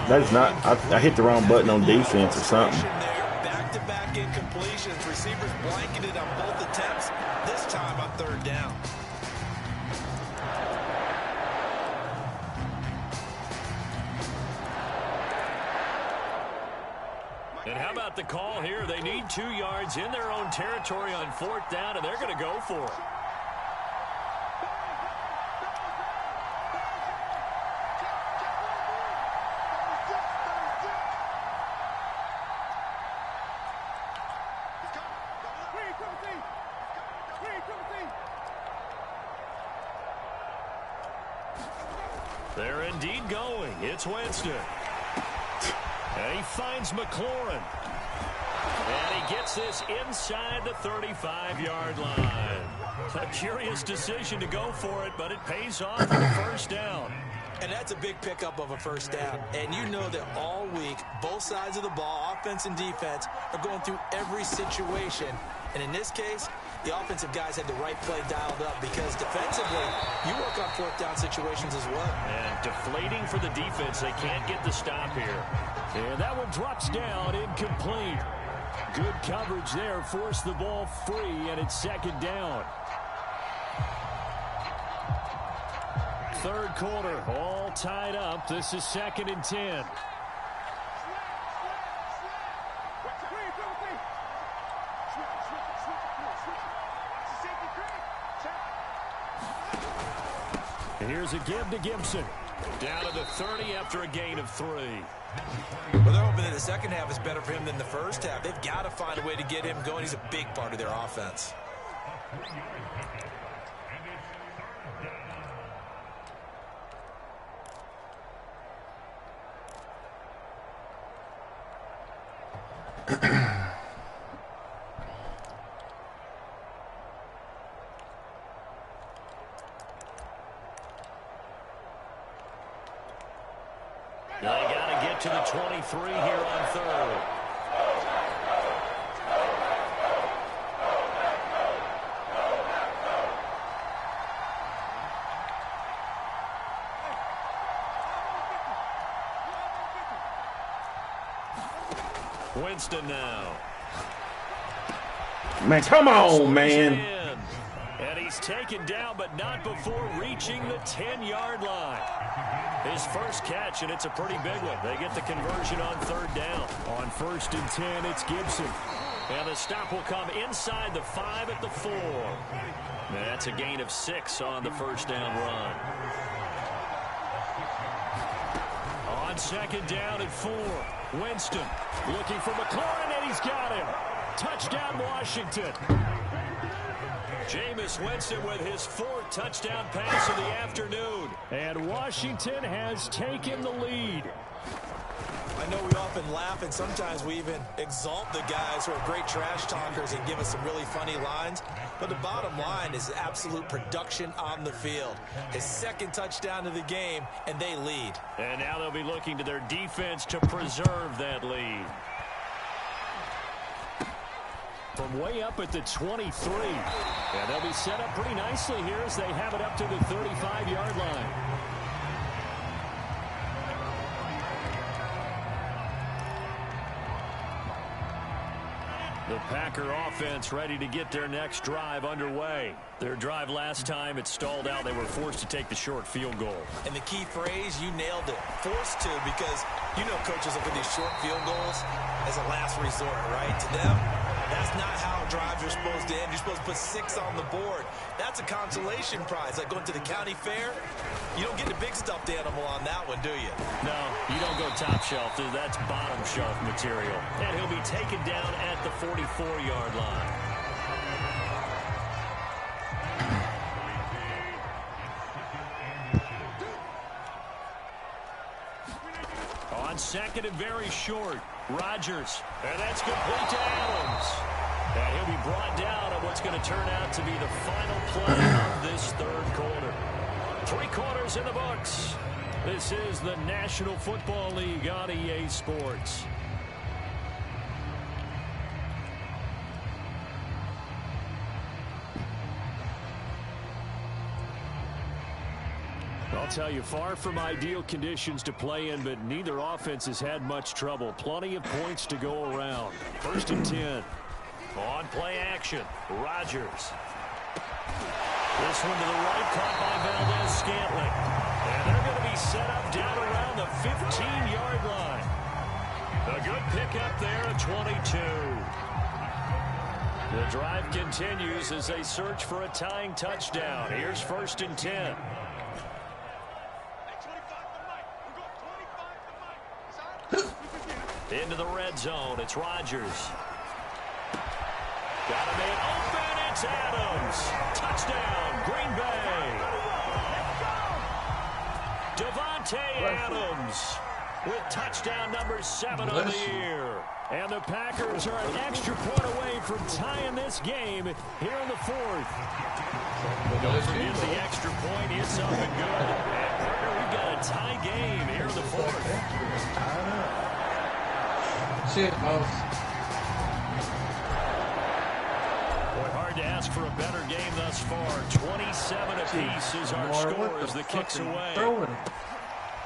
That's not. I hit the wrong button on defense or something. Back-to-back incompletions. Receivers blanketed on both attempts. This time on third down. And how about the call here? They need 2 yards in their own territory on fourth down, and they're going to go for it. They're indeed going. It's Winston. And he finds McLaurin. And he gets this inside the 35-yard line. A curious decision to go for it, but it pays off for the first down. And that's a big pickup of a first down. And you know that all week, both sides of the ball, offense and defense, are going through every situation. And in this case, the offensive guys had the right play dialed up because defensively, you work on fourth down situations as well. And deflating for the defense. They can't get the stop here. And that one drops down, incomplete. Good coverage there, forced the ball free, and it's second down. Third quarter, all tied up. This is 2nd and 10. And here's a give to Gibson. Down to the 30 after a gain of 3. Well, they're hoping that the second half is better for him than the first half. They've got to find a way to get him going. He's a big part of their offense. They got to get to the 23 here on third. Winston now. Man, come on, man. And he's taken down, but not before reaching the 10-yard line. His first catch, and it's a pretty big one. They get the conversion on third down. On 1st and 10, it's Gibson. And the stop will come inside the 5 at the 4. And that's a gain of 6 on the first down run. On 2nd down at 4, Winston looking for McLaurin, and he's got him. Touchdown, Washington. Jameis Winston with his 4th touchdown pass of the afternoon. And Washington has taken the lead. I know we often laugh, and sometimes we even exalt the guys who are great trash talkers and give us some really funny lines. But the bottom line is absolute production on the field. His 2nd touchdown of the game, and they lead. And now they'll be looking to their defense to preserve that lead. From way up at the 23. And they'll be set up pretty nicely here as they have it up to the 35-yard line. The Packer offense ready to get their next drive underway. Their drive last time, it stalled out. They were forced to take the short field goal. And the key phrase, you nailed it. Forced to, because you know coaches look at these short field goals as a last resort, right? To them, that's not how drives are supposed to end. You're supposed to put 6 on the board. That's a consolation prize. Like going to the county fair, you don't get the big stuffed animal on that one, do you? No, you don't go top shelf. That's bottom shelf material. And he'll be taken down at the 44-yard line. On 2nd and very short, Rodgers. And that's complete to Adams. And he'll be brought down on what's going to turn out to be the final play of this third quarter. 3 quarters in the books. This is the National Football League on EA Sports. I'll tell you, far from ideal conditions to play in, but neither offense has had much trouble. Plenty of points to go around. 1st and 10. On play action, Rodgers. This one to the right, caught by Valdez-Scantling. And they're going to be set up down around the 15-yard line. A good pickup there at 22. The drive continues as they search for a tying touchdown. Here's 1st and 10. Into the red zone, it's Rodgers. Got him in open, it's Adams. Touchdown, Green Bay. Devontae Adams with touchdown number 7 on the year. And the Packers are an extra point away from tying this game here in the 4th. Don't forget the extra point, it's up and good. And Parker, we've got a tie game here in the 4th. Shit, boss. Boy, hard to ask for a better game thus far. 27 apiece is our score as the kick's away.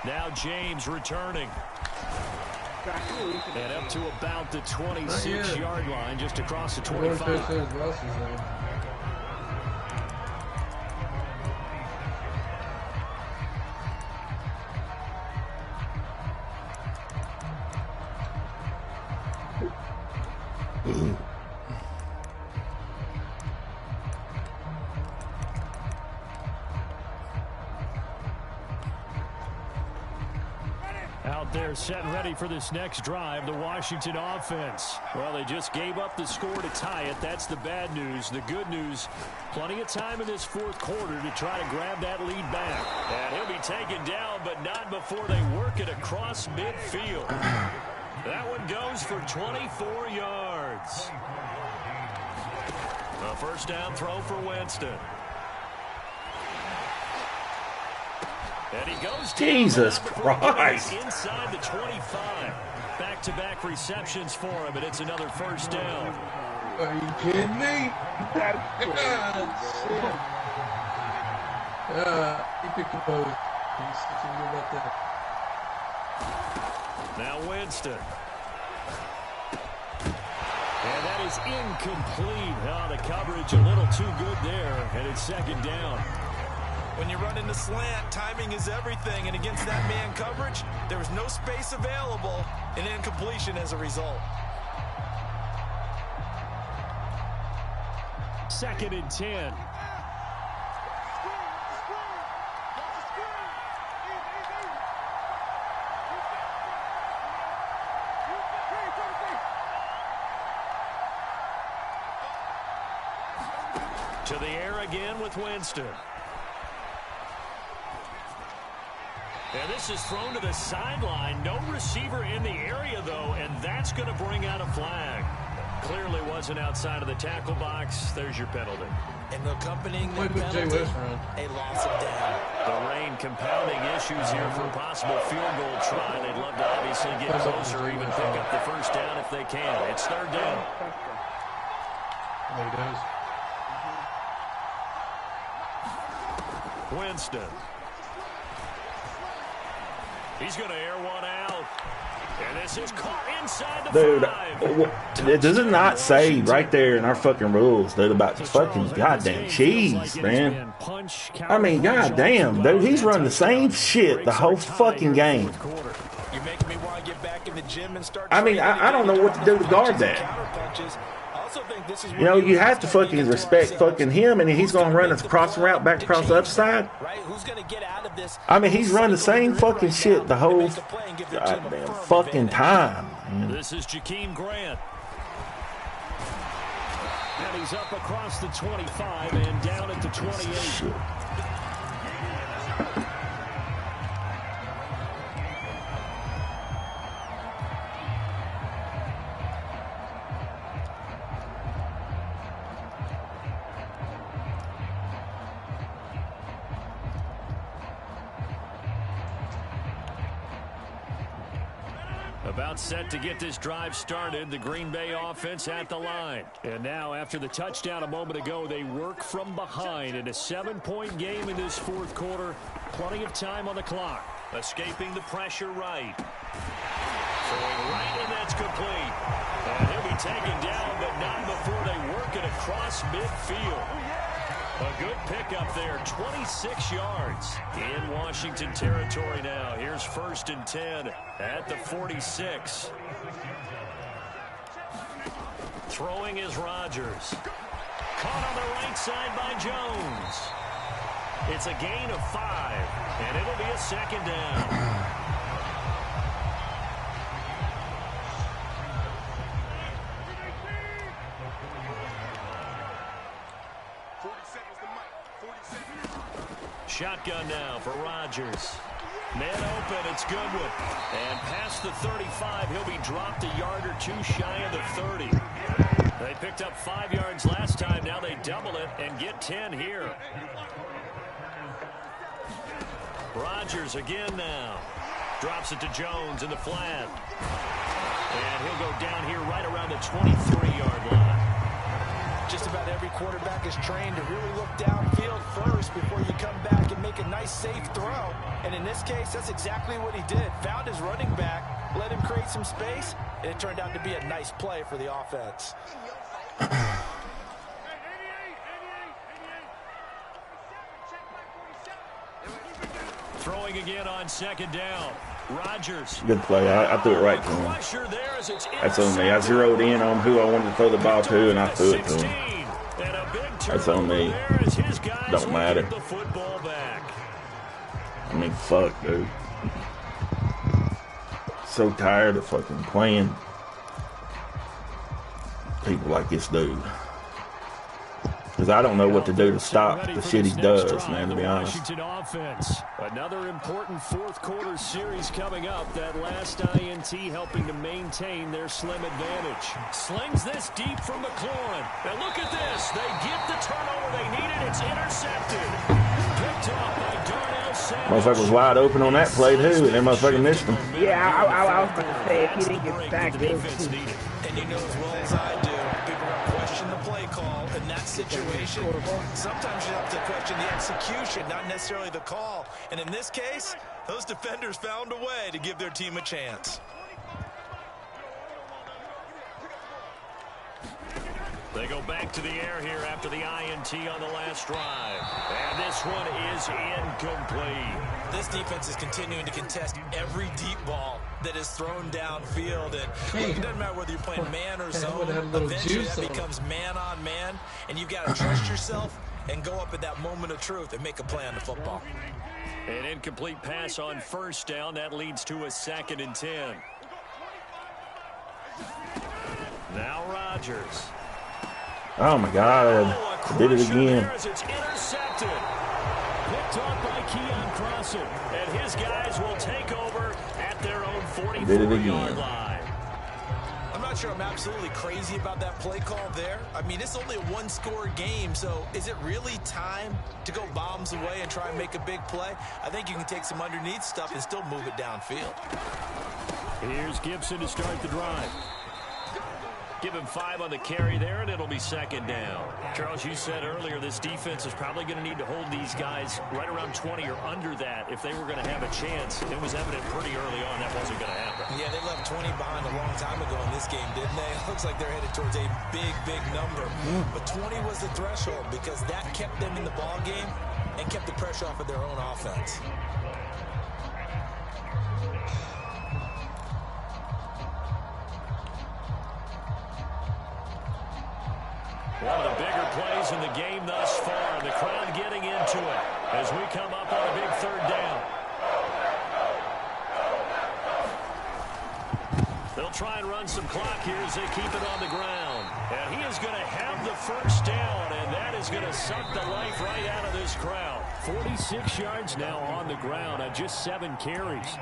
Now James returning. And up to about the 26-yard line, just across the 25. Out there set and ready for this next drive, the Washington offense. Well, they just gave up the score to tie it. That's the bad news. The good news, plenty of time in this 4th quarter to try to grab that lead back. And he'll be taken down, but not before they work it across midfield. That one goes for 24 yards. A 1st down throw for Winston. And he goes Jesus Christ. Inside the 25. Back-to-back receptions for him, and it's another 1st down. Are you kidding me? Keep it composed. He's such a good about that. Now Winston. And that is incomplete. Oh, the coverage a little too good there, and it's 2nd down. When you run into slant, timing is everything, and against that man coverage, there was no space available, and incompletion as a result. 2nd and 10. To the air again with Winston. And this is thrown to the sideline. No receiver in the area, though, and that's going to bring out a flag. Clearly wasn't outside of the tackle box. There's your penalty. And accompanying the penalty, a loss of down. The rain compounding issues here for a possible field goal try. They'd love to obviously get closer or even pick up the 1st down if they can. It's 3rd down. There he does. Winston. He's going to air one out. And this is caught inside the 5. Does it not say right there in our fucking rules, dude, about fucking goddamn cheese, man? I mean, goddamn, dude, he's running the same shit the whole fucking game. You're making me want to get back in the gym and start. I mean, I don't know what to do to guard that. You know, you have to fucking respect fucking him, and he's going to run a cross route back across the other side. I mean, he's run the same fucking shit the whole goddamn fucking time. Man. This is Jakeem Grant. And he's up across the 25 and down at the 28. Shit. About set to get this drive started. The Green Bay offense at the line. And now, after the touchdown a moment ago, they work from behind in a 7-point game in this 4th quarter. Plenty of time on the clock. Escaping the pressure right. Throwing right, and that's complete. And he'll be taken down, but not before they work it across midfield. A good pickup there, 26 yards in Washington territory now. Here's 1st and 10 at the 46. Throwing is Rodgers. Caught on the right side by Jones. It's a gain of 5, and it'll be a 2nd down. Shotgun now for Rodgers. Man open, it's Goodwin. And past the 35, he'll be dropped a yard or two shy of the 30. They picked up 5 yards last time. Now they double it and get 10 here. Rodgers again now. Drops it to Jones in the flat. And he'll go down here right around the 23-yard line. Just about every quarterback is trained to really look downfield first before you come back and make a nice, safe throw. And in this case, that's exactly what he did. Found his running back, let him create some space, and it turned out to be a nice play for the offense. Throwing again on 2nd down. Rodgers. Good play. I threw it right to him. That's on me. I zeroed in on who I wanted to throw the ball to, and I threw it to him. That's on me. Don't matter. I mean, fuck, dude. So tired of fucking playing people like this dude. Because I don't know what to do to stop the shit he does, man, to be honest. Washington offense. Another important 4th quarter series coming up. That last INT helping to maintain their slim advantage. Slings this deep from McLaurin. And look at this. They get the turnover they needed. It's intercepted. Picked up by Darnell Savage. Motherfucker was wide open on that play, too, and that motherfucker missed him. Yeah, I was going to say, if he didn't get sacked, it was... And you know as well as I do, people are going to question the play call in that situation. Sometimes you have to question the execution, not necessarily the call. And in this case, those defenders found a way to give their team a chance. They go back to the air here after the INT on the last drive. And this one is incomplete. This defense is continuing to contest every deep ball that is thrown downfield. And look, it doesn't matter whether you're playing man or zone. Eventually that becomes man on man. And you've got to trust yourself and go up at that moment of truth and make a play on the football. An incomplete pass on 1st down. That leads to a 2nd and 10. Now Rodgers. Oh, my God. Did it again. It's intercepted. Picked off by Keon Crossan. And his guys will take over at their own 44-yard line. I'm not sure I'm absolutely crazy about that play call there. I mean, it's only a 1-score game, so is it really time to go bombs away and try and make a big play? I think you can take some underneath stuff and still move it downfield. Here's Gibson to start the drive. Give him 5 on the carry there, and it'll be 2nd down. Charles, you said earlier this defense is probably going to need to hold these guys right around 20 or under that if they were going to have a chance. It was evident pretty early on that wasn't going to happen. Yeah, they left 20 behind a long time ago in this game, didn't they? It looks like they're headed towards a big, big number. But 20 was the threshold because that kept them in the ball game and kept the pressure off of their own offense. One of the bigger plays in the game thus far. The crowd getting into it as we come up on a big 3rd down. They'll try and run some clock here as they keep it on the ground. And he is going to have the 1st down, and that is going to suck the life right out of this crowd. 46 yards now on the ground on just 7 carries.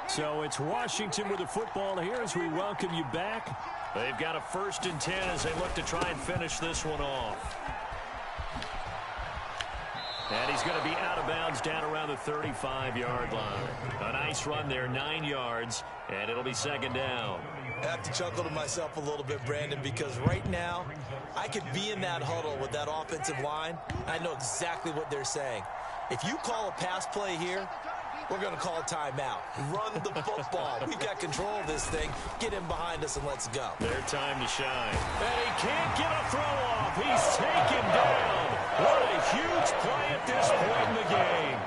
So it's Washington with the football here as we welcome you back. They've got a 1st and 10 as they look to try and finish this one off. And he's going to be out of bounds down around the 35-yard line. A nice run there, 9 yards, and it'll be second down. I have to chuckle to myself a little bit, Brandon, because right now I could be in that huddle with that offensive line. I know exactly what they're saying. If you call a pass play here, we're going to call a timeout. Run the football. We've got control of this thing. Get in behind us and let's go. Their time to shine. And he can't get a throw off. He's taken down. What a huge play at this point in the game.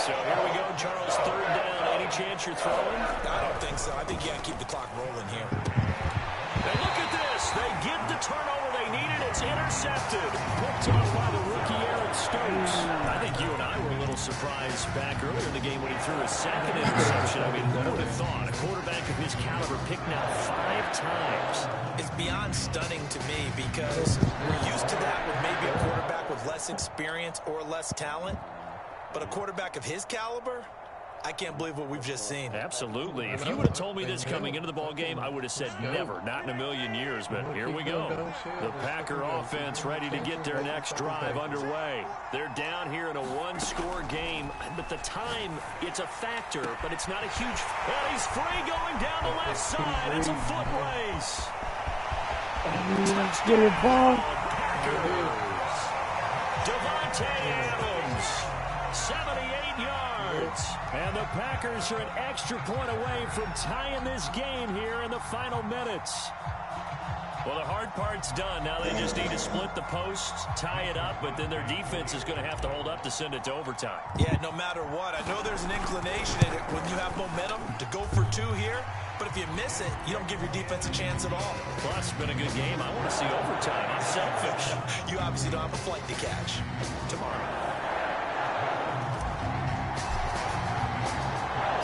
So here we go, Charles, third down. Any chance you're throwing? I don't think so. I think you got to keep the clock rolling here. And look at this. They get the turnover they needed. It's intercepted. Picked off by the rookie Eric Stokes. I think you and I were a little surprised back earlier in the game when he threw his second interception. I mean, who would have thought a quarterback of his caliber picked now 5 times? It's beyond stunning to me because we're used to that with maybe a quarterback with less experience or less talent. But a quarterback of his caliber, I can't believe what we've just seen. Absolutely. If you would have told me this coming into the ball game, I would have said never, not in a million years. But here we go. The Packer offense ready to get their next drive underway. They're down here in a 1-score game, but the time, it's a factor, but it's not a huge. And he's free going down the left side. It's a foot race. Let's get it, ball. Packers. Devontae Adams, 78 yards. And the Packers are an extra point away from tying this game here in the final minutes. Well, the hard part's done. Now they just need to split the post, tie it up, but then their defense is going to have to hold up to send it to overtime. Yeah, no matter what. I know there's an inclination in it when you have momentum to go for 2 here, but if you miss it, you don't give your defense a chance at all. Plus, it's been a good game. I want to see overtime. I'm selfish. You obviously don't have a flight to catch. Tomorrow.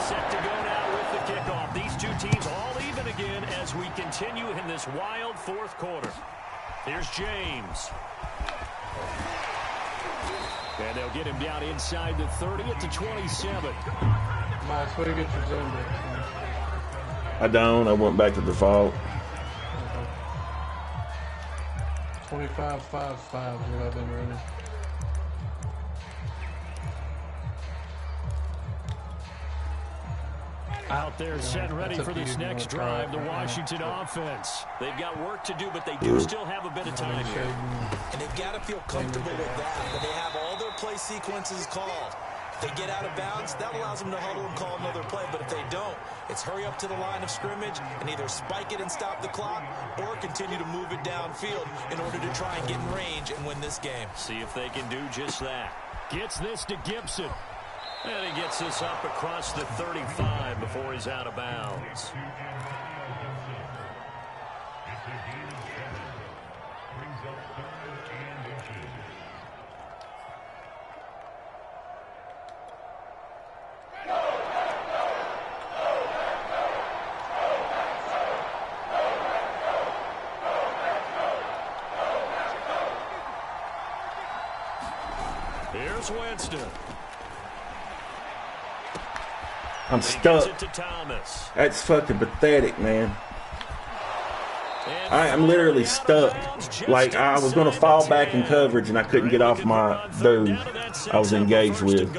Set to go now with the kickoff. These two teams all even again as we continue in this wild fourth quarter. Here's James. And they'll get him down inside the 30 at the 27. Miles, where do you get your zone back? I don't. I went back to default. 25-5-5 is what I've been running. Out there set ready for this next drive, the Washington offense. They've got work to do, but they do still have a bit of time here. And they've got to feel comfortable with that they have all their play sequences called. If they get out of bounds, that allows them to huddle and call another play. But if they don't, it's hurry up to the line of scrimmage and either spike it and stop the clock or continue to move it downfield in order to try and get in range and win this game. See if they can do just that. Gets this to Gibson. And he gets this up across the 35 before he's out of bounds. Here's Winston. I'm stuck. That's fucking pathetic, man. I'm literally stuck. Like, I was going to fall back in coverage, and I couldn't get off my dude I was engaged with.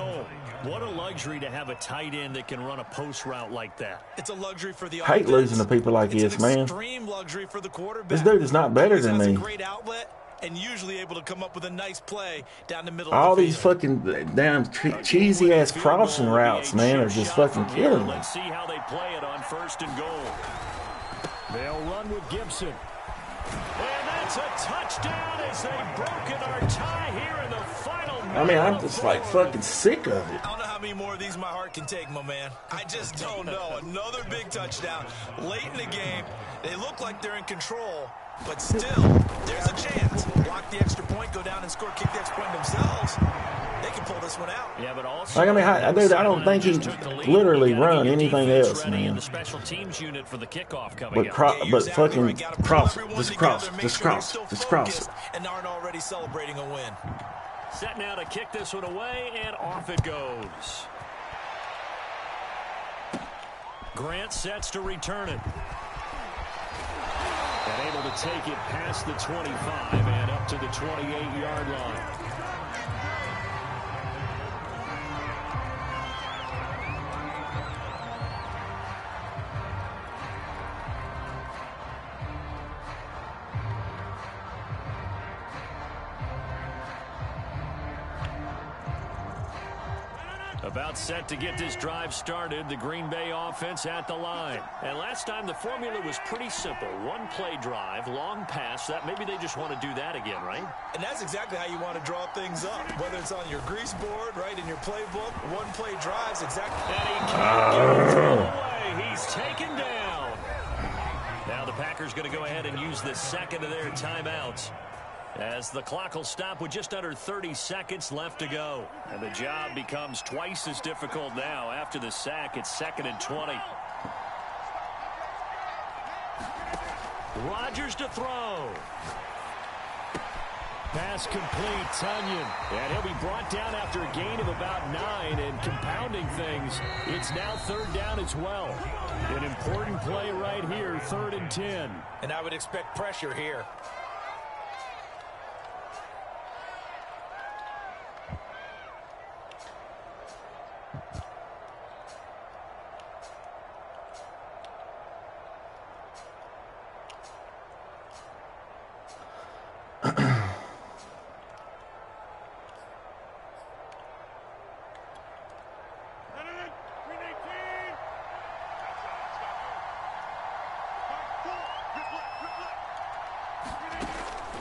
What a luxury to have a tight end that can run a post route like that. It's a luxury for the hate losing to people like this, man. Extreme luxury for the quarterback. This dude is not better than me. Great outlet. And usually able to come up with a nice play down the middle. All these fucking damn cheesy ass crossing routes, man, are just fucking killing me. Let's see how they play it on 1st and goal. They'll run with Gibson. And that's a touchdown as they've broken our tie here in the final minute. I mean, I'm just like fucking sick of it. I don't know how many more of these my heart can take, my man. I just don't know. Another big touchdown late in the game. They look like they're in control. But still, there's a chance. Block the extra point, go down and score, kick the extra point themselves. They can pull this one out. Yeah, but also, like, I mean, I don't think he literally run anything else, man. The special teams unit for the kickoff coming but fucking cross it, just cross it. And aren't already celebrating a win. Set now to kick this one away, and off it goes. Grant sets to return it. And able to take it past the 25 and up to the 28-yard line. About set to get this drive started, the Green Bay offense at the line. And last time the formula was pretty simple. One play drive, long pass. That maybe they just want to do that again, right? And that's exactly how you want to draw things up. Whether it's on your grease board, right, in your playbook, one play drives exactly. And he can't get it thrown away. He's taken down. Now the Packers going to go ahead and use the second of their timeouts, as the clock will stop with just under 30 seconds left to go. And the job becomes twice as difficult now. After the sack, it's 2nd and 20. Rodgers to throw. Pass complete, Tunyon. And he'll be brought down after a gain of about 9. And compounding things, it's now 3rd down as well. An important play right here, 3rd and 10. And I would expect pressure here.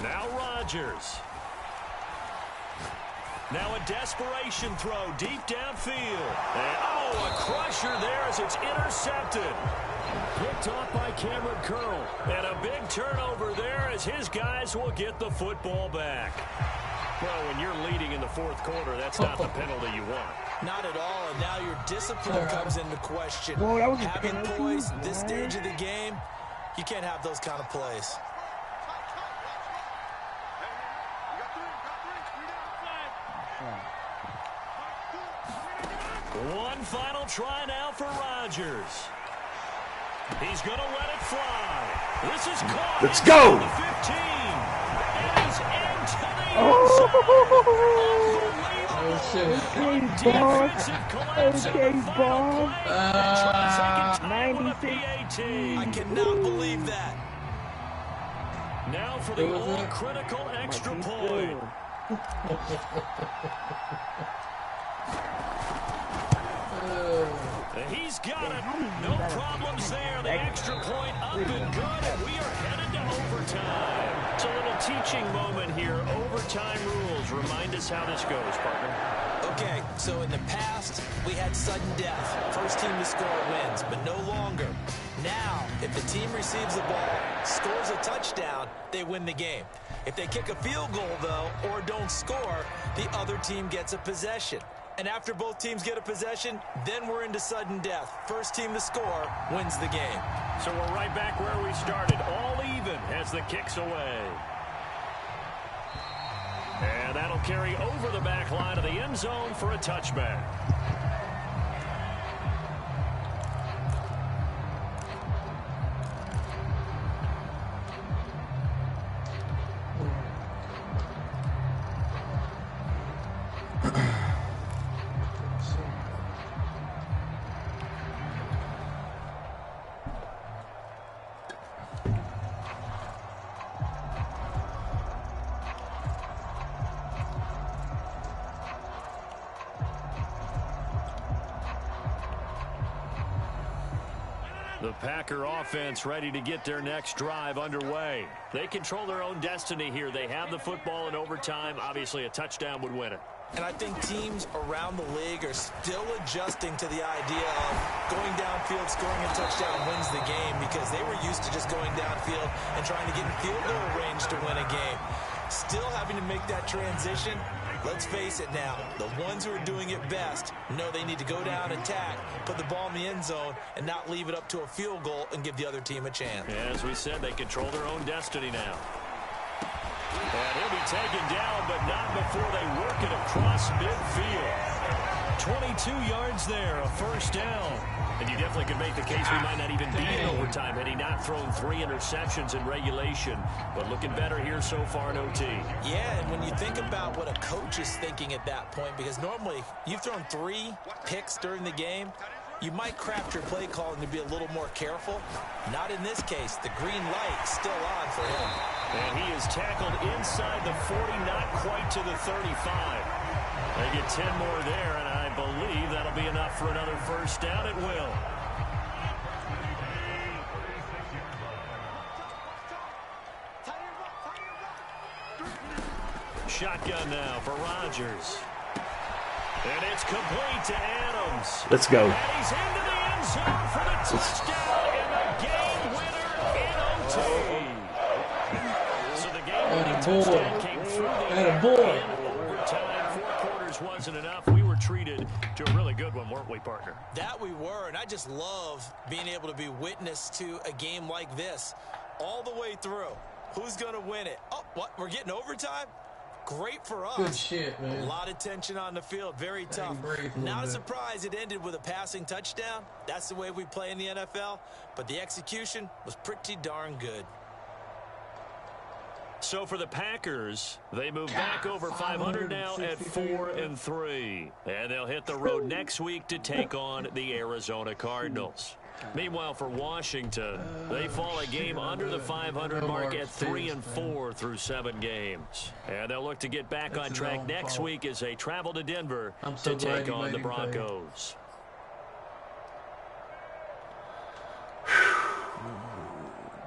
Now Rodgers. Now a desperation throw deep downfield. And, a crusher there as it's intercepted. Picked off by Cameron Curl. And a big turnover there as his guys will get the football back. Well, when you're leading in the 4th quarter, that's not the penalty you want. Not at all, and now your discipline comes into question. Whoa, that was a Having penalty? poise at this stage of the game, you can't have those kind of plays. One final try now for Rodgers. He's going to let it fly. This is caught. Let's go. The 15. It is into the end zone. Oh, shit. Defensive collapse in the final play. Tries to take it tight with a 96. PAT. I cannot believe that. Now for the Who was it? all-critical extra point. He's got it. No problems there. The extra point up and good, and we are headed to overtime. It's a little teaching moment here. Overtime rules. Remind us how this goes, partner. Okay, so in the past, we had sudden death. First team to score wins, but no longer. Now, if the team receives the ball, scores a touchdown, they win the game. If they kick a field goal, though, or don't score, the other team gets a possession. And after both teams get a possession, then we're into sudden death. First team to score wins the game. So we're right back where we started, all even as the kick's away. And that'll carry over the back line of the end zone for a touchback. The Packer offense ready to get their next drive underway. They control their own destiny here. They have the football in overtime. Obviously, a touchdown would win it. And I think teams around the league are still adjusting to the idea of going downfield, scoring a touchdown wins the game, because they were used to just going downfield and trying to get in field goal range to win a game. Still having to make that transition. Let's face it now, the ones who are doing it best know they need to go down, attack, put the ball in the end zone, and not leave it up to a field goal and give the other team a chance. As we said, they control their own destiny now. And he'll be taken down, but not before they work it across midfield. 22 yards there, a first down. And you definitely could make the case we might not even be in overtime had he not thrown 3 interceptions in regulation. But looking better here so far in OT. Yeah, and when you think about what a coach is thinking at that point, because normally you've thrown 3 picks during the game, you might craft your play calling to be a little more careful. Not in this case. The green light still on for him. And he is tackled inside the 40, not quite to the 35. They get 10 more there, and I believe that'll be enough for another first down. It will. Shotgun now for Rodgers. And it's complete to Adams. Let's go. And he's into the end zone for the touchdown and the game winner in OT. So the game winning touchdown came through the air in overtime. 4 quarters wasn't enough. We were treated to a really good one, weren't we, partner? That we were, and I just love being able to be witness to a game like this all the way through. Who's going to win it? Oh, what? We're getting overtime? Great for us. Good shit, man. A lot of tension on the field. Very tough. Not a surprise it ended with a passing touchdown. That's the way we play in the NFL. But the execution was pretty darn good. So for the Packers, they move back over 500 now at 4-3. And they'll hit the road next week to take on the Arizona Cardinals. Meanwhile, for Washington, they fall a game under the 500 mark at 3-4 through 7 games. And they'll look to get back on track next week as they travel to Denver to take on the Broncos.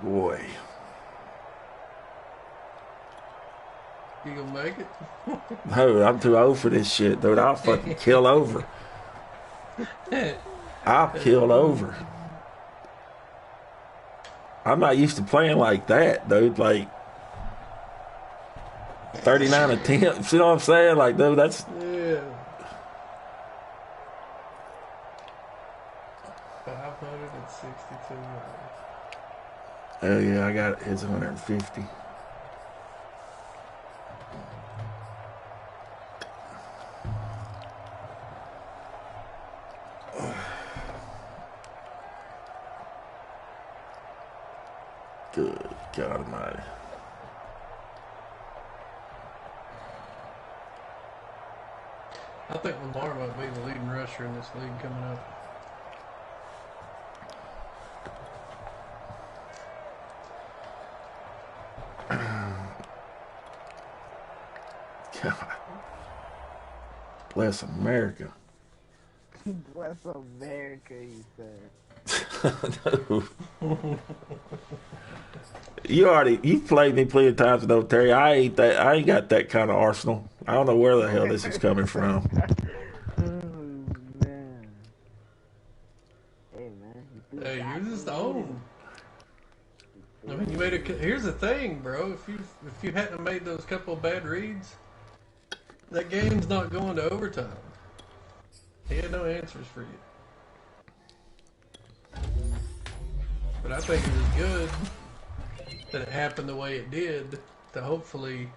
Boy. You gonna make it? No, I'm too old for this shit, dude. I'll fucking kill over. I'll kill over. I'm not used to playing like that, dude. Like 39 attempts. You know what I'm saying? Like, dude, that's. Yeah. 562 yards. Oh yeah, I got his 150. Good God Almighty. I think Lamar might be the leading rusher in this league coming up. God. Bless America. Bless America, you said. No. You played me plenty of times though, Terry. I ain't got that kind of arsenal. I don't know where the hell this is coming from. Oh, man. Hey, man. Hey, you're just own. I mean, you made a. Here's the thing, bro. If you hadn't made those couple of bad reads, that game's not going to overtime. He had no answers for you. But I think it was good that it happened the way it did to hopefully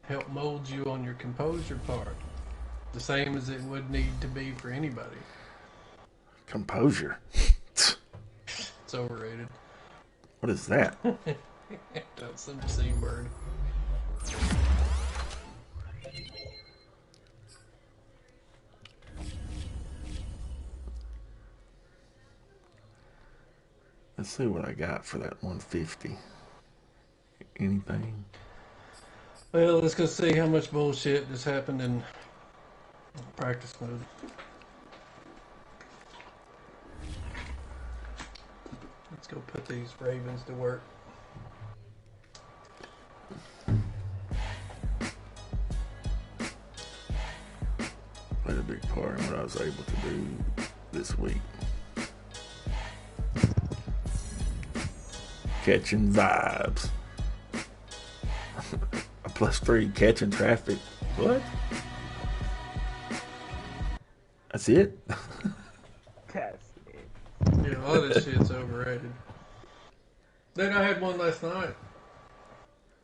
help mold you on your composure part. The same as it would need to be for anybody. Composure. It's overrated. What is that? That's some C word. Let's see what I got for that 150. Anything? Well, let's go see how much bullshit just happened in practice mode. Let's go put these Ravens to work. Played a big part in what I was able to do this week. Catching vibes. A +3 catching traffic. What? That's it? That's it. Yeah, all this shit's overrated. Then I had one last night.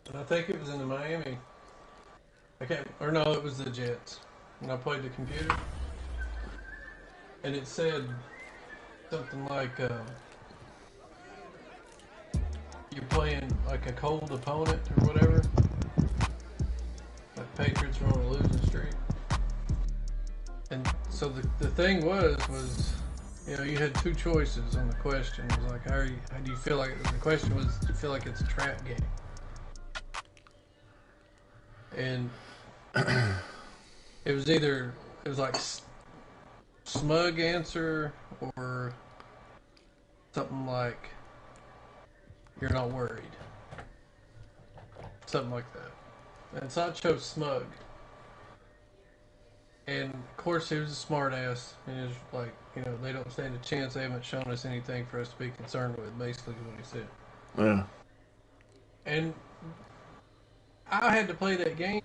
And I think it was in the Miami. It was the Jets. And I played the computer. And it said something like, you're playing like a cold opponent or whatever. Like Patriots were on a losing streak. And so the thing was, you know, you had two choices on the question. It was like, how do you feel like, the question was, do you feel like it's a trap game? And It was like smug answer or something like you're not worried. Something like that. And so I chose smug. And of course he was a smart ass and he was like, they don't stand a chance, they haven't shown us anything for us to be concerned with, basically is what he said. Yeah. And I had to play that game